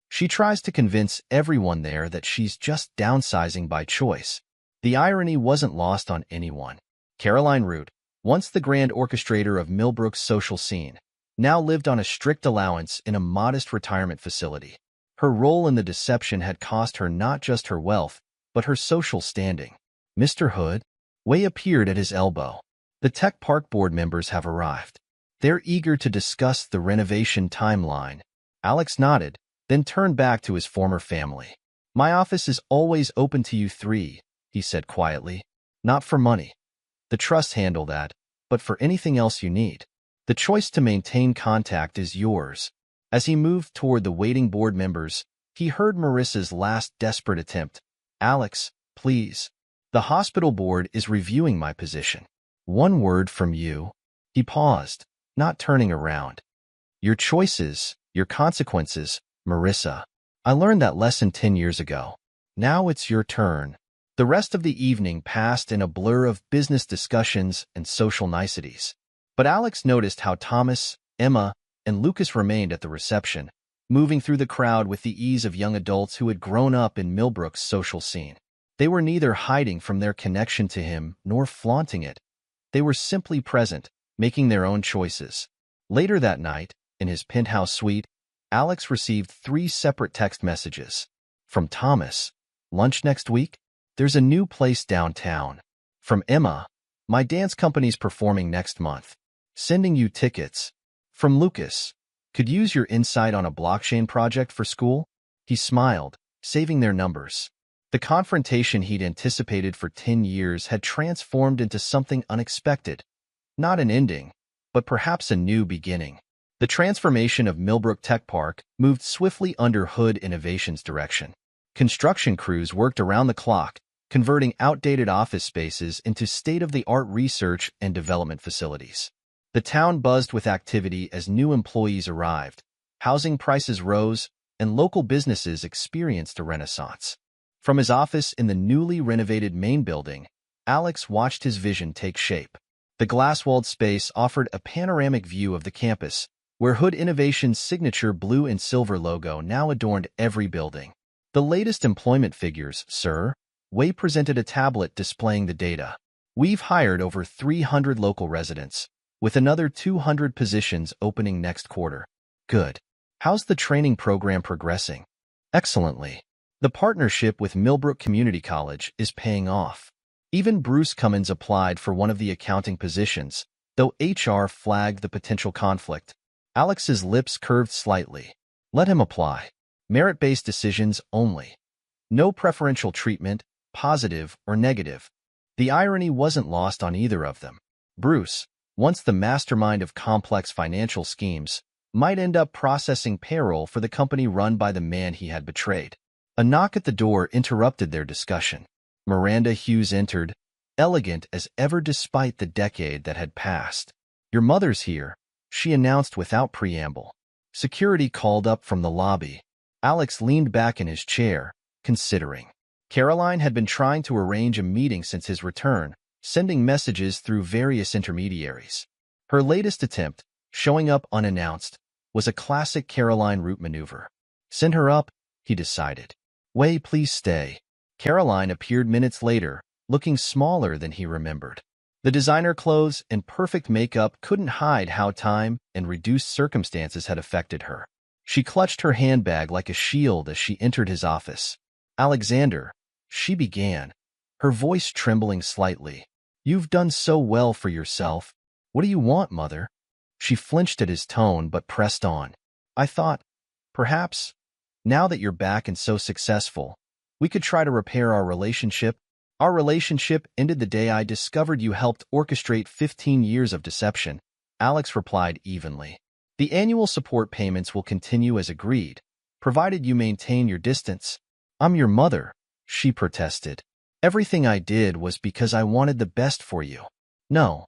"She tries to convince everyone there that she's just downsizing by choice." The irony wasn't lost on anyone. Caroline Root, once the grand orchestrator of Millbrook's social scene, now lived on a strict allowance in a modest retirement facility. Her role in the deception had cost her not just her wealth, but her social standing. "Mr. Hood?" Wei appeared at his elbow. "The Tech Park board members have arrived. They're eager to discuss the renovation timeline." Alex nodded, then turned back to his former family. My office is always open to you three, he said quietly. Not for money. The trust handle that, but for anything else you need. The choice to maintain contact is yours. As he moved toward the waiting board members, he heard Marissa's last desperate attempt. Alex, please. The hospital board is reviewing my position. One word from you. He paused, not turning around. Your choices, your consequences, Marissa. I learned that lesson 10 years ago. Now it's your turn. The rest of the evening passed in a blur of business discussions and social niceties. But Alex noticed how Thomas, Emma, and Lucas remained at the reception, moving through the crowd with the ease of young adults who had grown up in Millbrook's social scene. They were neither hiding from their connection to him nor flaunting it. They were simply present, making their own choices. Later that night, in his penthouse suite, Alex received 3 separate text messages. From Thomas, lunch next week? There's a new place downtown. From Emma, my dance company's performing next month. Sending you tickets. From Lucas, could use your insight on a blockchain project for school? He smiled, saving their numbers. The confrontation he'd anticipated for 10 years had transformed into something unexpected. Not an ending, but perhaps a new beginning. The transformation of Millbrook Tech Park moved swiftly under Hood Innovation's direction. Construction crews worked around the clock, converting outdated office spaces into state-of-the-art research and development facilities. The town buzzed with activity as new employees arrived, housing prices rose, and local businesses experienced a renaissance. From his office in the newly renovated main building, Alex watched his vision take shape. The glass-walled space offered a panoramic view of the campus, where Hood Innovation's signature blue and silver logo now adorned every building. The latest employment figures, sir. Wei presented a tablet displaying the data. We've hired over 300 local residents, with another 200 positions opening next quarter. Good. How's the training program progressing? Excellently. The partnership with Millbrook Community College is paying off. Even Bruce Cummins applied for one of the accounting positions, though HR flagged the potential conflict. Alex's lips curved slightly. Let him apply. Merit-based decisions only. No preferential treatment, positive or negative. The irony wasn't lost on either of them. Bruce, once the mastermind of complex financial schemes, might end up processing payroll for the company run by the man he had betrayed. A knock at the door interrupted their discussion. Miranda Hughes entered, elegant as ever despite the decade that had passed. Your mother's here, she announced without preamble. Security called up from the lobby. Alex leaned back in his chair, considering. Caroline had been trying to arrange a meeting since his return, sending messages through various intermediaries. Her latest attempt, showing up unannounced, was a classic Caroline route maneuver. Send her up, he decided. Wei, please stay. Caroline appeared minutes later, looking smaller than he remembered. The designer clothes and perfect makeup couldn't hide how time and reduced circumstances had affected her. She clutched her handbag like a shield as she entered his office. Alexander, she began, her voice trembling slightly. You've done so well for yourself. What do you want, mother? She flinched at his tone but pressed on. I thought, perhaps, now that you're back and so successful, we could try to repair our relationship. Our relationship ended the day I discovered you helped orchestrate 15 years of deception, Alex replied evenly. The annual support payments will continue as agreed, provided you maintain your distance. I'm your mother, she protested. Everything I did was because I wanted the best for you. No.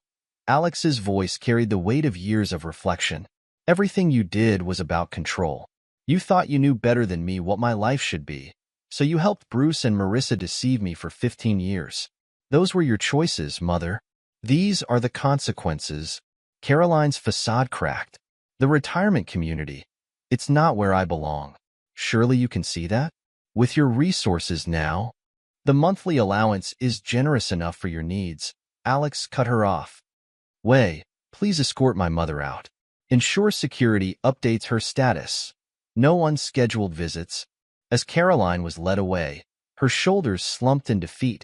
Alex's voice carried the weight of years of reflection. Everything you did was about control. You thought you knew better than me what my life should be, so you helped Bruce and Marissa deceive me for 15 years. Those were your choices, mother. These are the consequences. Caroline's facade cracked. The retirement community. It's not where I belong. Surely you can see that? With your resources now, the monthly allowance is generous enough for your needs. Alex cut her off. Wei, please escort my mother out. Ensure security updates her status. No unscheduled visits. As Caroline was led away, her shoulders slumped in defeat.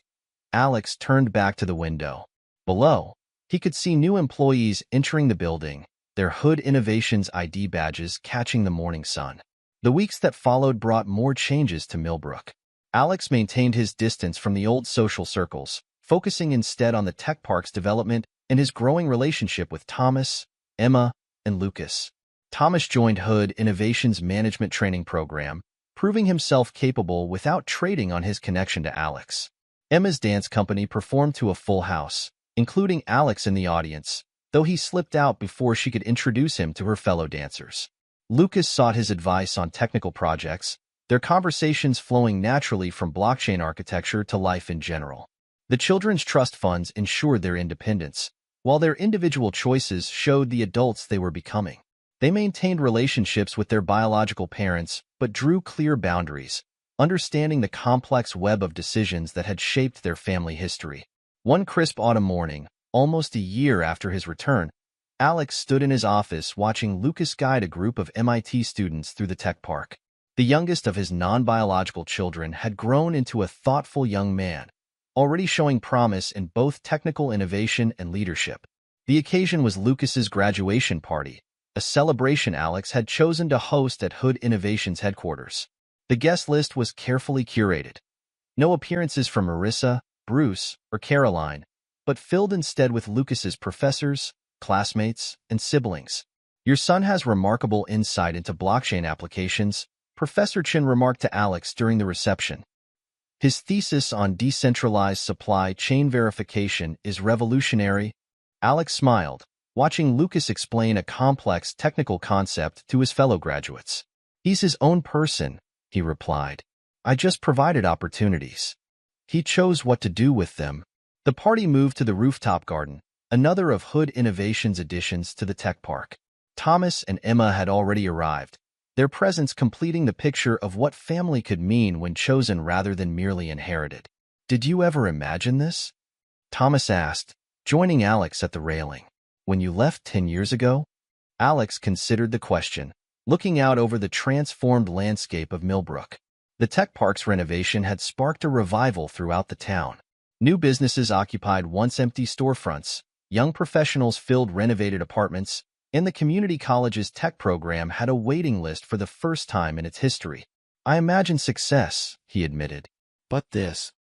Alex turned back to the window. Below, he could see new employees entering the building, their Hood Innovations ID badges catching the morning sun. The weeks that followed brought more changes to Millbrook. Alex maintained his distance from the old social circles, focusing instead on the tech park's development and his growing relationship with Thomas, Emma, and Lucas. Thomas joined Hood Innovations' management training program, proving himself capable without trading on his connection to Alex. Emma's dance company performed to a full house, including Alex in the audience, though he slipped out before she could introduce him to her fellow dancers. Lucas sought his advice on technical projects, their conversations flowing naturally from blockchain architecture to life in general. The children's trust funds ensured their independence, while their individual choices showed the adults they were becoming. They maintained relationships with their biological parents, but drew clear boundaries, understanding the complex web of decisions that had shaped their family history. One crisp autumn morning, almost a year after his return, Alex stood in his office watching Lucas guide a group of MIT students through the tech park. The youngest of his non-biological children had grown into a thoughtful young man, already showing promise in both technical innovation and leadership. The occasion was Lucas's graduation party, a celebration Alex had chosen to host at Hood Innovations headquarters. The guest list was carefully curated. No appearances from Marissa, Bruce, or Caroline, but filled instead with Lucas's professors, classmates, and siblings. "Your son has remarkable insight into blockchain applications," Professor Chen remarked to Alex during the reception. "His thesis on decentralized supply chain verification is revolutionary." Alex smiled, watching Lucas explain a complex technical concept to his fellow graduates. "He's his own person," he replied. "I just provided opportunities. He chose what to do with them." The party moved to the rooftop garden, another of Hood Innovations' additions to the tech park. Thomas and Emma had already arrived, their presence completing the picture of what family could mean when chosen rather than merely inherited. "Did you ever imagine this?" Thomas asked, joining Alex at the railing. "When you left 10 years ago?" Alex considered the question, looking out over the transformed landscape of Millbrook. The tech park's renovation had sparked a revival throughout the town. New businesses occupied once empty storefronts, young professionals filled renovated apartments, and the community college's tech program had a waiting list for the first time in its history. "I imagine success," he admitted. "But this."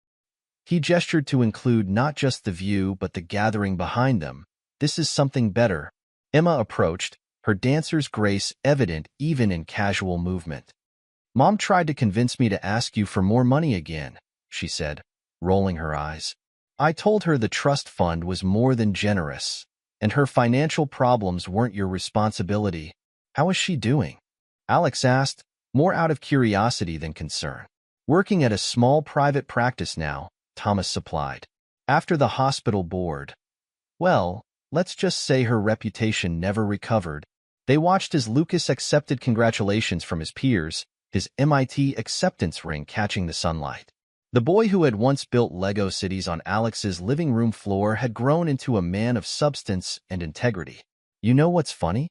He gestured to include not just the view but the gathering behind them. "This is something better." Emma approached, her dancer's grace evident even in casual movement. "Mom tried to convince me to ask you for more money again," she said, rolling her eyes. "I told her the trust fund was more than generous, and her financial problems weren't your responsibility." "How is she doing?" Alex asked, more out of curiosity than concern. "Working at a small private practice now," Thomas supplied. "After the hospital board. Well, let's just say her reputation never recovered." They watched as Lucas accepted congratulations from his peers, his MIT acceptance ring catching the sunlight. The boy who had once built Lego cities on Alex's living room floor had grown into a man of substance and integrity. "You know what's funny?"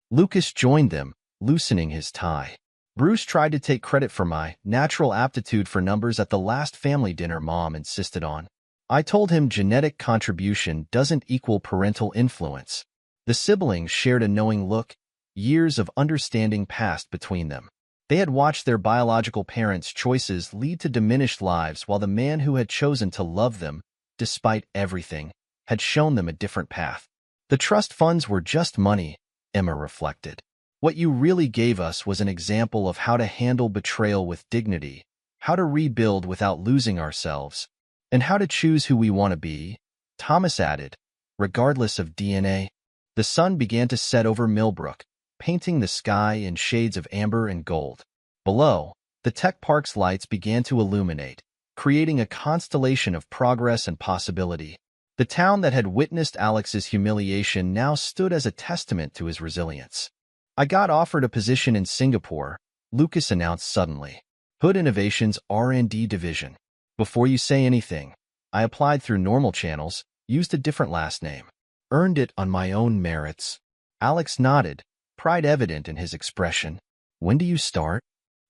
Lucas joined them, loosening his tie. "Bruce tried to take credit for my natural aptitude for numbers at the last family dinner Mom insisted on. I told him genetic contribution doesn't equal parental influence." The siblings shared a knowing look, years of understanding passed between them. They had watched their biological parents' choices lead to diminished lives while the man who had chosen to love them, despite everything, had shown them a different path. "The trust funds were just money," Emma reflected. "What you really gave us was an example of how to handle betrayal with dignity, how to rebuild without losing ourselves, and how to choose who we want to be," Thomas added, "regardless of DNA." The sun began to set over Millbrook, painting the sky in shades of amber and gold. Below, the tech park's lights began to illuminate, creating a constellation of progress and possibility. The town that had witnessed Alex's humiliation now stood as a testament to his resilience. "I got offered a position in Singapore," Lucas announced suddenly. "Hood Innovations R&D division. Before you say anything, I applied through normal channels, used a different last name. Earned it on my own merits." Alex nodded, pride evident in his expression. "When do you start?"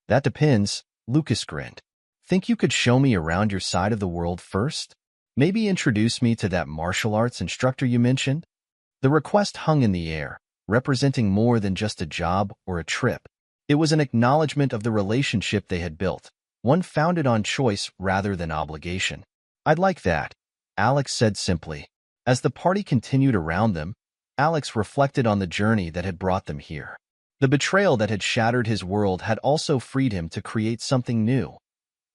"That depends," Lucas grinned. "Think you could show me around your side of the world first? Maybe introduce me to that martial arts instructor you mentioned?" The request hung in the air, representing more than just a job or a trip. It was an acknowledgement of the relationship they had built, one founded on choice rather than obligation. "I'd like that," Alex said simply. As the party continued around them, Alex reflected on the journey that had brought them here. The betrayal that had shattered his world had also freed him to create something new.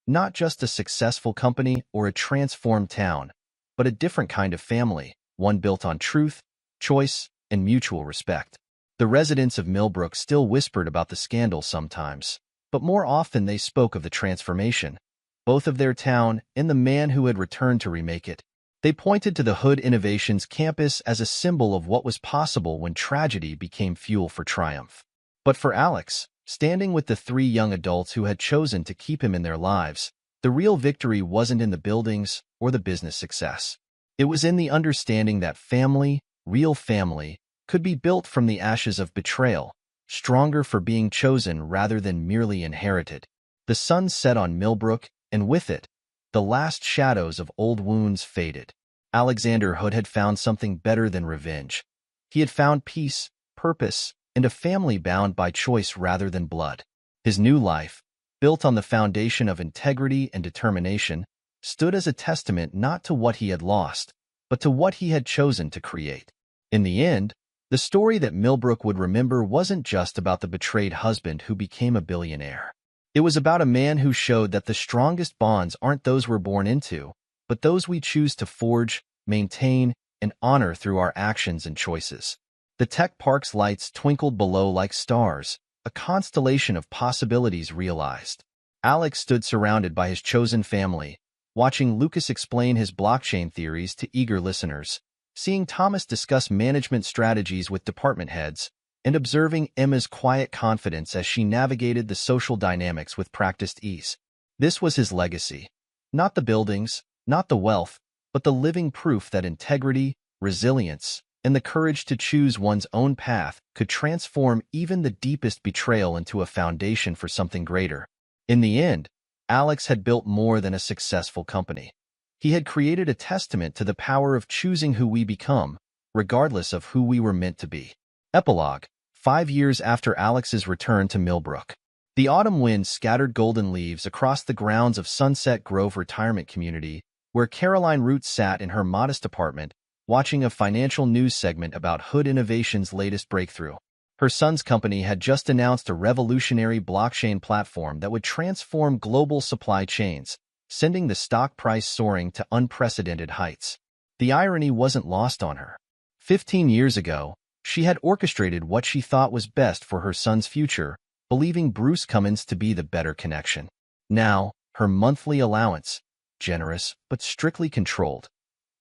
Not just a successful company or a transformed town, but a different kind of family, one built on truth, choice, and mutual respect. The residents of Millbrook still whispered about the scandal sometimes, but more often they spoke of the transformation, both of their town and the man who had returned to remake it. They pointed to the Hood Innovations campus as a symbol of what was possible when tragedy became fuel for triumph. But for Alex, standing with the three young adults who had chosen to keep him in their lives, the real victory wasn't in the buildings or the business success. It was in the understanding that family, real family, could be built from the ashes of betrayal, stronger for being chosen rather than merely inherited. The sun set on Millbrook, and with it, the last shadows of old wounds faded. Alexander Hood had found something better than revenge. He had found peace, purpose, and a family bound by choice rather than blood. His new life, built on the foundation of integrity and determination, stood as a testament not to what he had lost, but to what he had chosen to create. In the end, the story that Millbrook would remember wasn't just about the betrayed husband who became a billionaire. It was about a man who showed that the strongest bonds aren't those we're born into, but those we choose to forge, maintain, and honor through our actions and choices. The tech park's lights twinkled below like stars, a constellation of possibilities realized. Alex stood surrounded by his chosen family, watching Lucas explain his blockchain theories to eager listeners, seeing Thomas discuss management strategies with department heads, and observing Emma's quiet confidence as she navigated the social dynamics with practiced ease. This was his legacy. Not the buildings, not the wealth, but the living proof that integrity, resilience, and the courage to choose one's own path could transform even the deepest betrayal into a foundation for something greater. In the end, Alex had built more than a successful company. He had created a testament to the power of choosing who we become, regardless of who we were meant to be. Epilogue: 5 years after Alex's return to Millbrook. The autumn wind scattered golden leaves across the grounds of Sunset Grove Retirement Community, where Caroline Root sat in her modest apartment, watching a financial news segment about Hood Innovations' latest breakthrough. Her son's company had just announced a revolutionary blockchain platform that would transform global supply chains, sending the stock price soaring to unprecedented heights. The irony wasn't lost on her. 15 years ago, she had orchestrated what she thought was best for her son's future, believing Bruce Cummins to be the better connection. Now, her monthly allowance, generous but strictly controlled,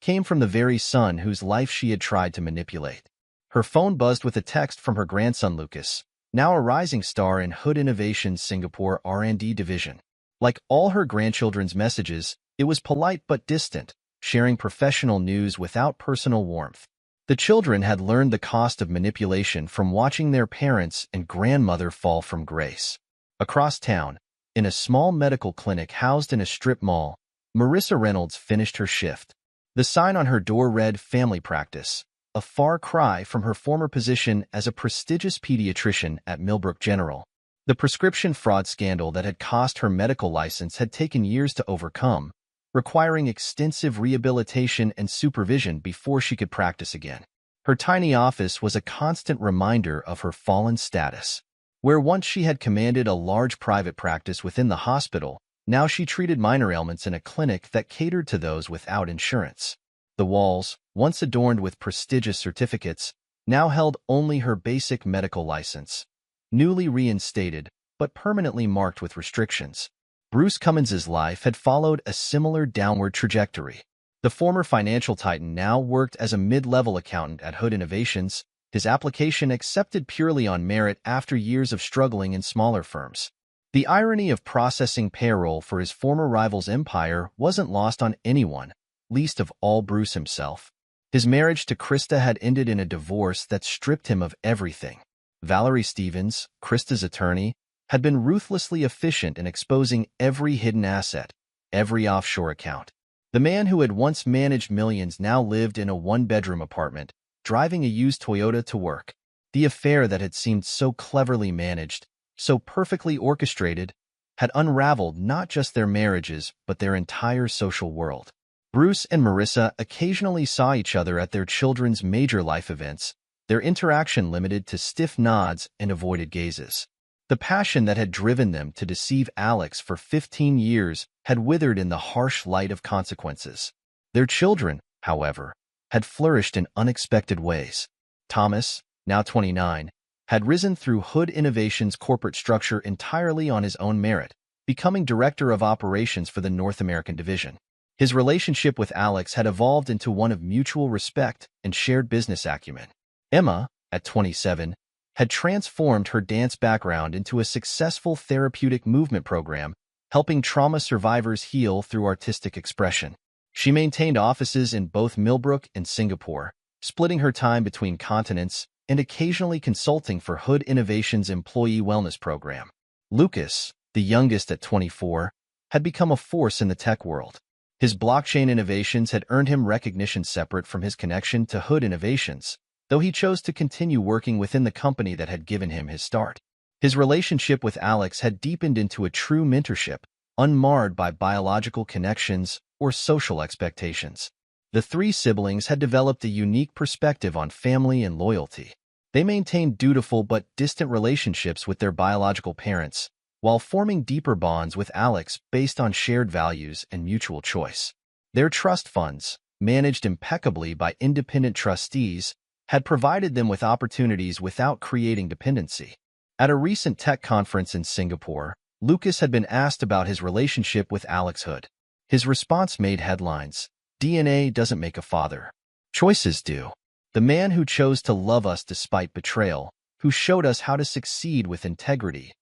came from the very son whose life she had tried to manipulate. Her phone buzzed with a text from her grandson Lucas, now a rising star in Hood Innovations' Singapore R&D division. Like all her grandchildren's messages, it was polite but distant, sharing professional news without personal warmth. The children had learned the cost of manipulation from watching their parents and grandmother fall from grace. Across town, in a small medical clinic housed in a strip mall, Marissa Reynolds finished her shift. The sign on her door read "Family Practice," a far cry from her former position as a prestigious pediatrician at Millbrook General. The prescription fraud scandal that had cost her medical license had taken years to overcome, requiring extensive rehabilitation and supervision before she could practice again. Her tiny office was a constant reminder of her fallen status. Where once she had commanded a large private practice within the hospital, now she treated minor ailments in a clinic that catered to those without insurance. The walls, once adorned with prestigious certificates, now held only her basic medical license, newly reinstated, but permanently marked with restrictions. Bruce Cummins's life had followed a similar downward trajectory. The former financial titan now worked as a mid-level accountant at Hood Innovations, his application accepted purely on merit after years of struggling in smaller firms. The irony of processing payroll for his former rival's empire wasn't lost on anyone, least of all Bruce himself. His marriage to Krista had ended in a divorce that stripped him of everything. Valerie Stevens, Krista's attorney, had been ruthlessly efficient in exposing every hidden asset, every offshore account. The man who had once managed millions now lived in a one-bedroom apartment, driving a used Toyota to work. The affair that had seemed so cleverly managed, so perfectly orchestrated, had unraveled not just their marriages but their entire social world. Bruce and Marissa occasionally saw each other at their children's major life events, their interaction limited to stiff nods and avoided gazes. The passion that had driven them to deceive Alex for 15 years had withered in the harsh light of consequences. Their children, however, had flourished in unexpected ways. Thomas, now 29, had risen through Hood Innovations' corporate structure entirely on his own merit, becoming director of operations for the North American division. His relationship with Alex had evolved into one of mutual respect and shared business acumen. Emma, at 27, had transformed her dance background into a successful therapeutic movement program, helping trauma survivors heal through artistic expression. She maintained offices in both Millbrook and Singapore, splitting her time between continents and occasionally consulting for Hood Innovations' employee wellness program. Lucas, the youngest at 24, had become a force in the tech world. His blockchain innovations had earned him recognition separate from his connection to Hood Innovations, though he chose to continue working within the company that had given him his start. His relationship with Alex had deepened into a true mentorship, unmarred by biological connections or social expectations. The three siblings had developed a unique perspective on family and loyalty. They maintained dutiful but distant relationships with their biological parents, while forming deeper bonds with Alex based on shared values and mutual choice. Their trust funds, managed impeccably by independent trustees, had provided them with opportunities without creating dependency. At a recent tech conference in Singapore, Lucas had been asked about his relationship with Alex Hood. His response made headlines. DNA doesn't make a father. Choices do. The man who chose to love us despite betrayal, who showed us how to succeed with integrity.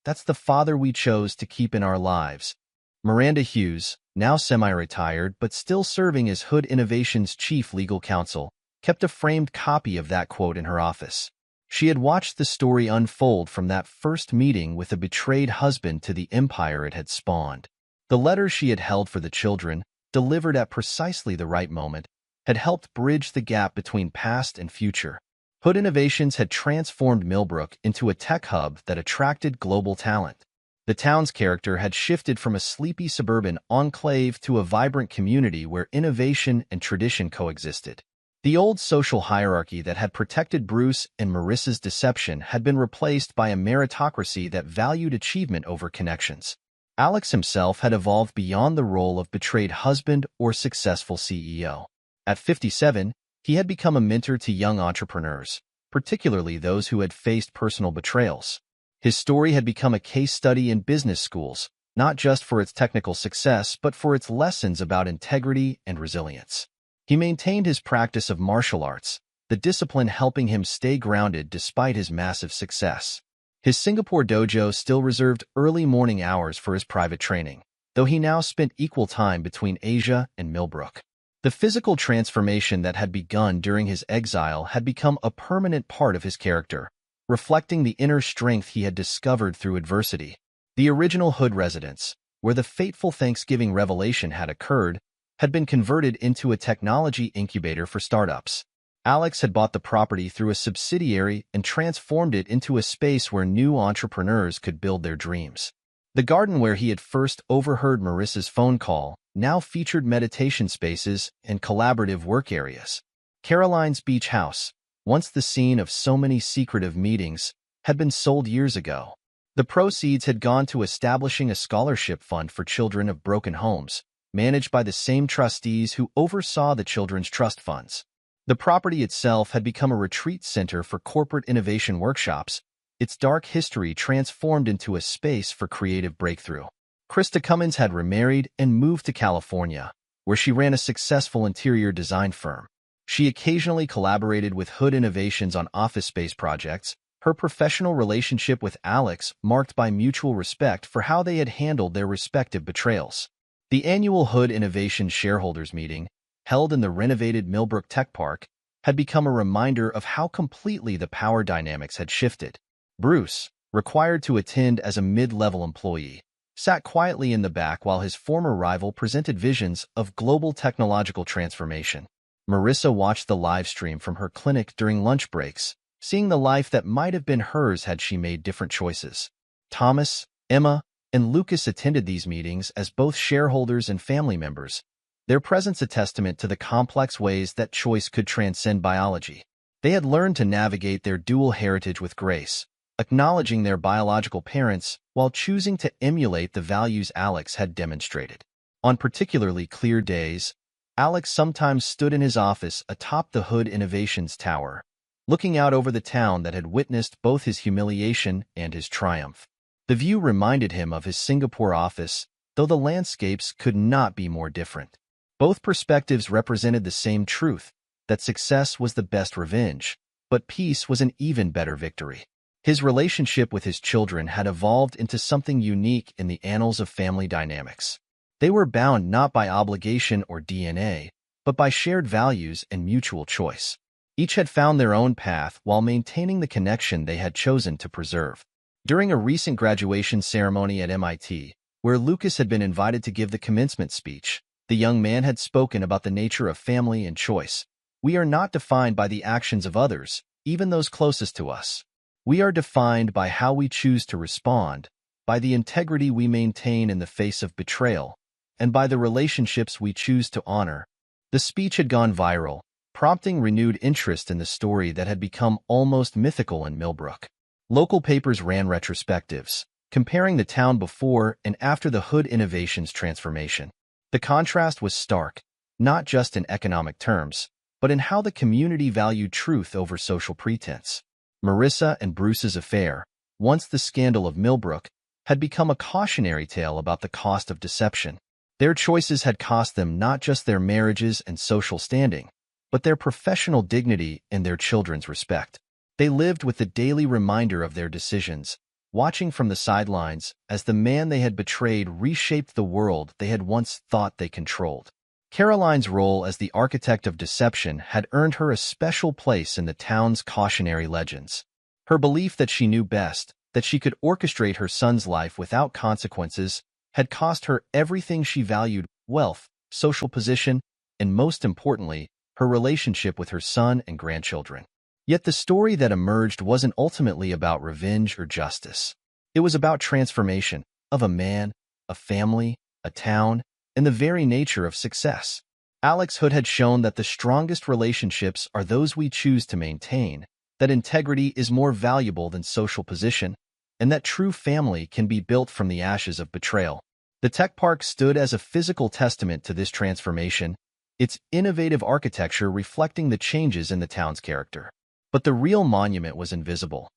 That's the father we chose to keep in our lives. Miranda Hughes, now semi-retired but still serving as Hood Innovations' chief legal counsel, kept a framed copy of that quote in her office. She had watched the story unfold from that first meeting with a betrayed husband to the empire it had spawned. The letters she had held for the children, delivered at precisely the right moment, had helped bridge the gap between past and future. Hood Innovations had transformed Millbrook into a tech hub that attracted global talent. The town's character had shifted from a sleepy suburban enclave to a vibrant community where innovation and tradition coexisted. The old social hierarchy that had protected Bruce and Marissa's deception had been replaced by a meritocracy that valued achievement over connections. Alex himself had evolved beyond the role of betrayed husband or successful CEO. At 57, he had become a mentor to young entrepreneurs, particularly those who had faced personal betrayals. His story had become a case study in business schools, not just for its technical success but for its lessons about integrity and resilience. He maintained his practice of martial arts, the discipline helping him stay grounded despite his massive success. His Singapore dojo still reserved early morning hours for his private training, though he now spent equal time between Asia and Millbrook. The physical transformation that had begun during his exile had become a permanent part of his character, reflecting the inner strength he had discovered through adversity. The original Hood residence, where the fateful Thanksgiving revelation had occurred, had been converted into a technology incubator for startups. Alex had bought the property through a subsidiary and transformed it into a space where new entrepreneurs could build their dreams. The garden where he had first overheard Marissa's phone call now featured meditation spaces and collaborative work areas. Caroline's Beach House, once the scene of so many secretive meetings, had been sold years ago. The proceeds had gone to establishing a scholarship fund for children of broken homes, managed by the same trustees who oversaw the children's trust funds. The property itself had become a retreat center for corporate innovation workshops, its dark history transformed into a space for creative breakthrough. Krista Cummins had remarried and moved to California, where she ran a successful interior design firm. She occasionally collaborated with Hood Innovations on office space projects, her professional relationship with Alex marked by mutual respect for how they had handled their respective betrayals. The annual Hood Innovations shareholders meeting, held in the renovated Millbrook Tech Park, had become a reminder of how completely the power dynamics had shifted. Bruce, required to attend as a mid-level employee, sat quietly in the back while his former rival presented visions of global technological transformation. Marissa watched the live stream from her clinic during lunch breaks, seeing the life that might have been hers had she made different choices. Thomas, Emma, and Lucas attended these meetings as both shareholders and family members, their presence a testament to the complex ways that choice could transcend biology. They had learned to navigate their dual heritage with grace, acknowledging their biological parents while choosing to emulate the values Alex had demonstrated. On particularly clear days, Alex sometimes stood in his office atop the Hood Innovations Tower, looking out over the town that had witnessed both his humiliation and his triumph. The view reminded him of his Singapore office, though the landscapes could not be more different. Both perspectives represented the same truth, that success was the best revenge, but peace was an even better victory. His relationship with his children had evolved into something unique in the annals of family dynamics. They were bound not by obligation or DNA, but by shared values and mutual choice. Each had found their own path while maintaining the connection they had chosen to preserve. During a recent graduation ceremony at MIT, where Lucas had been invited to give the commencement speech, the young man had spoken about the nature of family and choice. We are not defined by the actions of others, even those closest to us. We are defined by how we choose to respond, by the integrity we maintain in the face of betrayal, and by the relationships we choose to honor. The speech had gone viral, prompting renewed interest in the story that had become almost mythical in Millbrook. Local papers ran retrospectives, comparing the town before and after the Hood Innovations transformation. The contrast was stark, not just in economic terms, but in how the community valued truth over social pretense. Marissa and Bruce's affair, once the scandal of Millbrook, had become a cautionary tale about the cost of deception. Their choices had cost them not just their marriages and social standing, but their professional dignity and their children's respect. They lived with the daily reminder of their decisions, watching from the sidelines as the man they had betrayed reshaped the world they had once thought they controlled. Caroline's role as the architect of deception had earned her a special place in the town's cautionary legends. Her belief that she knew best, that she could orchestrate her son's life without consequences, had cost her everything she valued: wealth, social position, and most importantly, her relationship with her son and grandchildren. Yet the story that emerged wasn't ultimately about revenge or justice. It was about transformation of a man, a family, a town, and the very nature of success. Alex Hood had shown that the strongest relationships are those we choose to maintain, that integrity is more valuable than social position, and that true family can be built from the ashes of betrayal. The tech park stood as a physical testament to this transformation, its innovative architecture reflecting the changes in the town's character. But the real monument was invisible.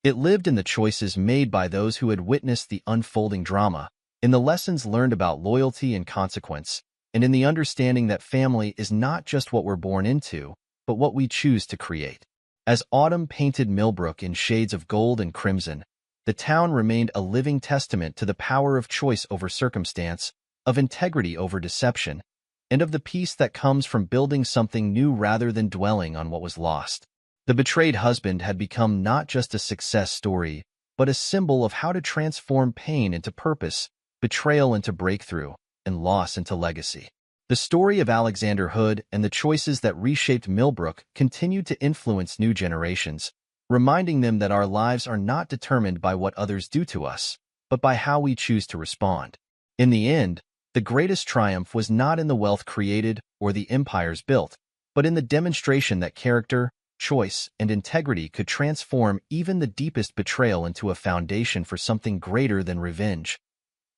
It lived in the choices made by those who had witnessed the unfolding drama, in the lessons learned about loyalty and consequence, and in the understanding that family is not just what we're born into, but what we choose to create. As autumn painted Millbrook in shades of gold and crimson, the town remained a living testament to the power of choice over circumstance, of integrity over deception, and of the peace that comes from building something new rather than dwelling on what was lost. The betrayed husband had become not just a success story, but a symbol of how to transform pain into purpose, betrayal into breakthrough, and loss into legacy. The story of Alexander Hood and the choices that reshaped Millbrook continued to influence new generations, reminding them that our lives are not determined by what others do to us, but by how we choose to respond. In the end, the greatest triumph was not in the wealth created or the empires built, but in the demonstration that character, choice, and integrity could transform even the deepest betrayal into a foundation for something greater than revenge,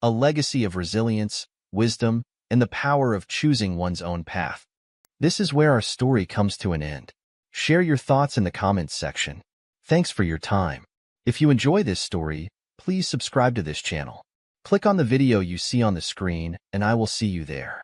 a legacy of resilience, wisdom, and the power of choosing one's own path. This is where our story comes to an end. Share your thoughts in the comments section. Thanks for your time. If you enjoy this story, please subscribe to this channel. Click on the video you see on the screen, and I will see you there.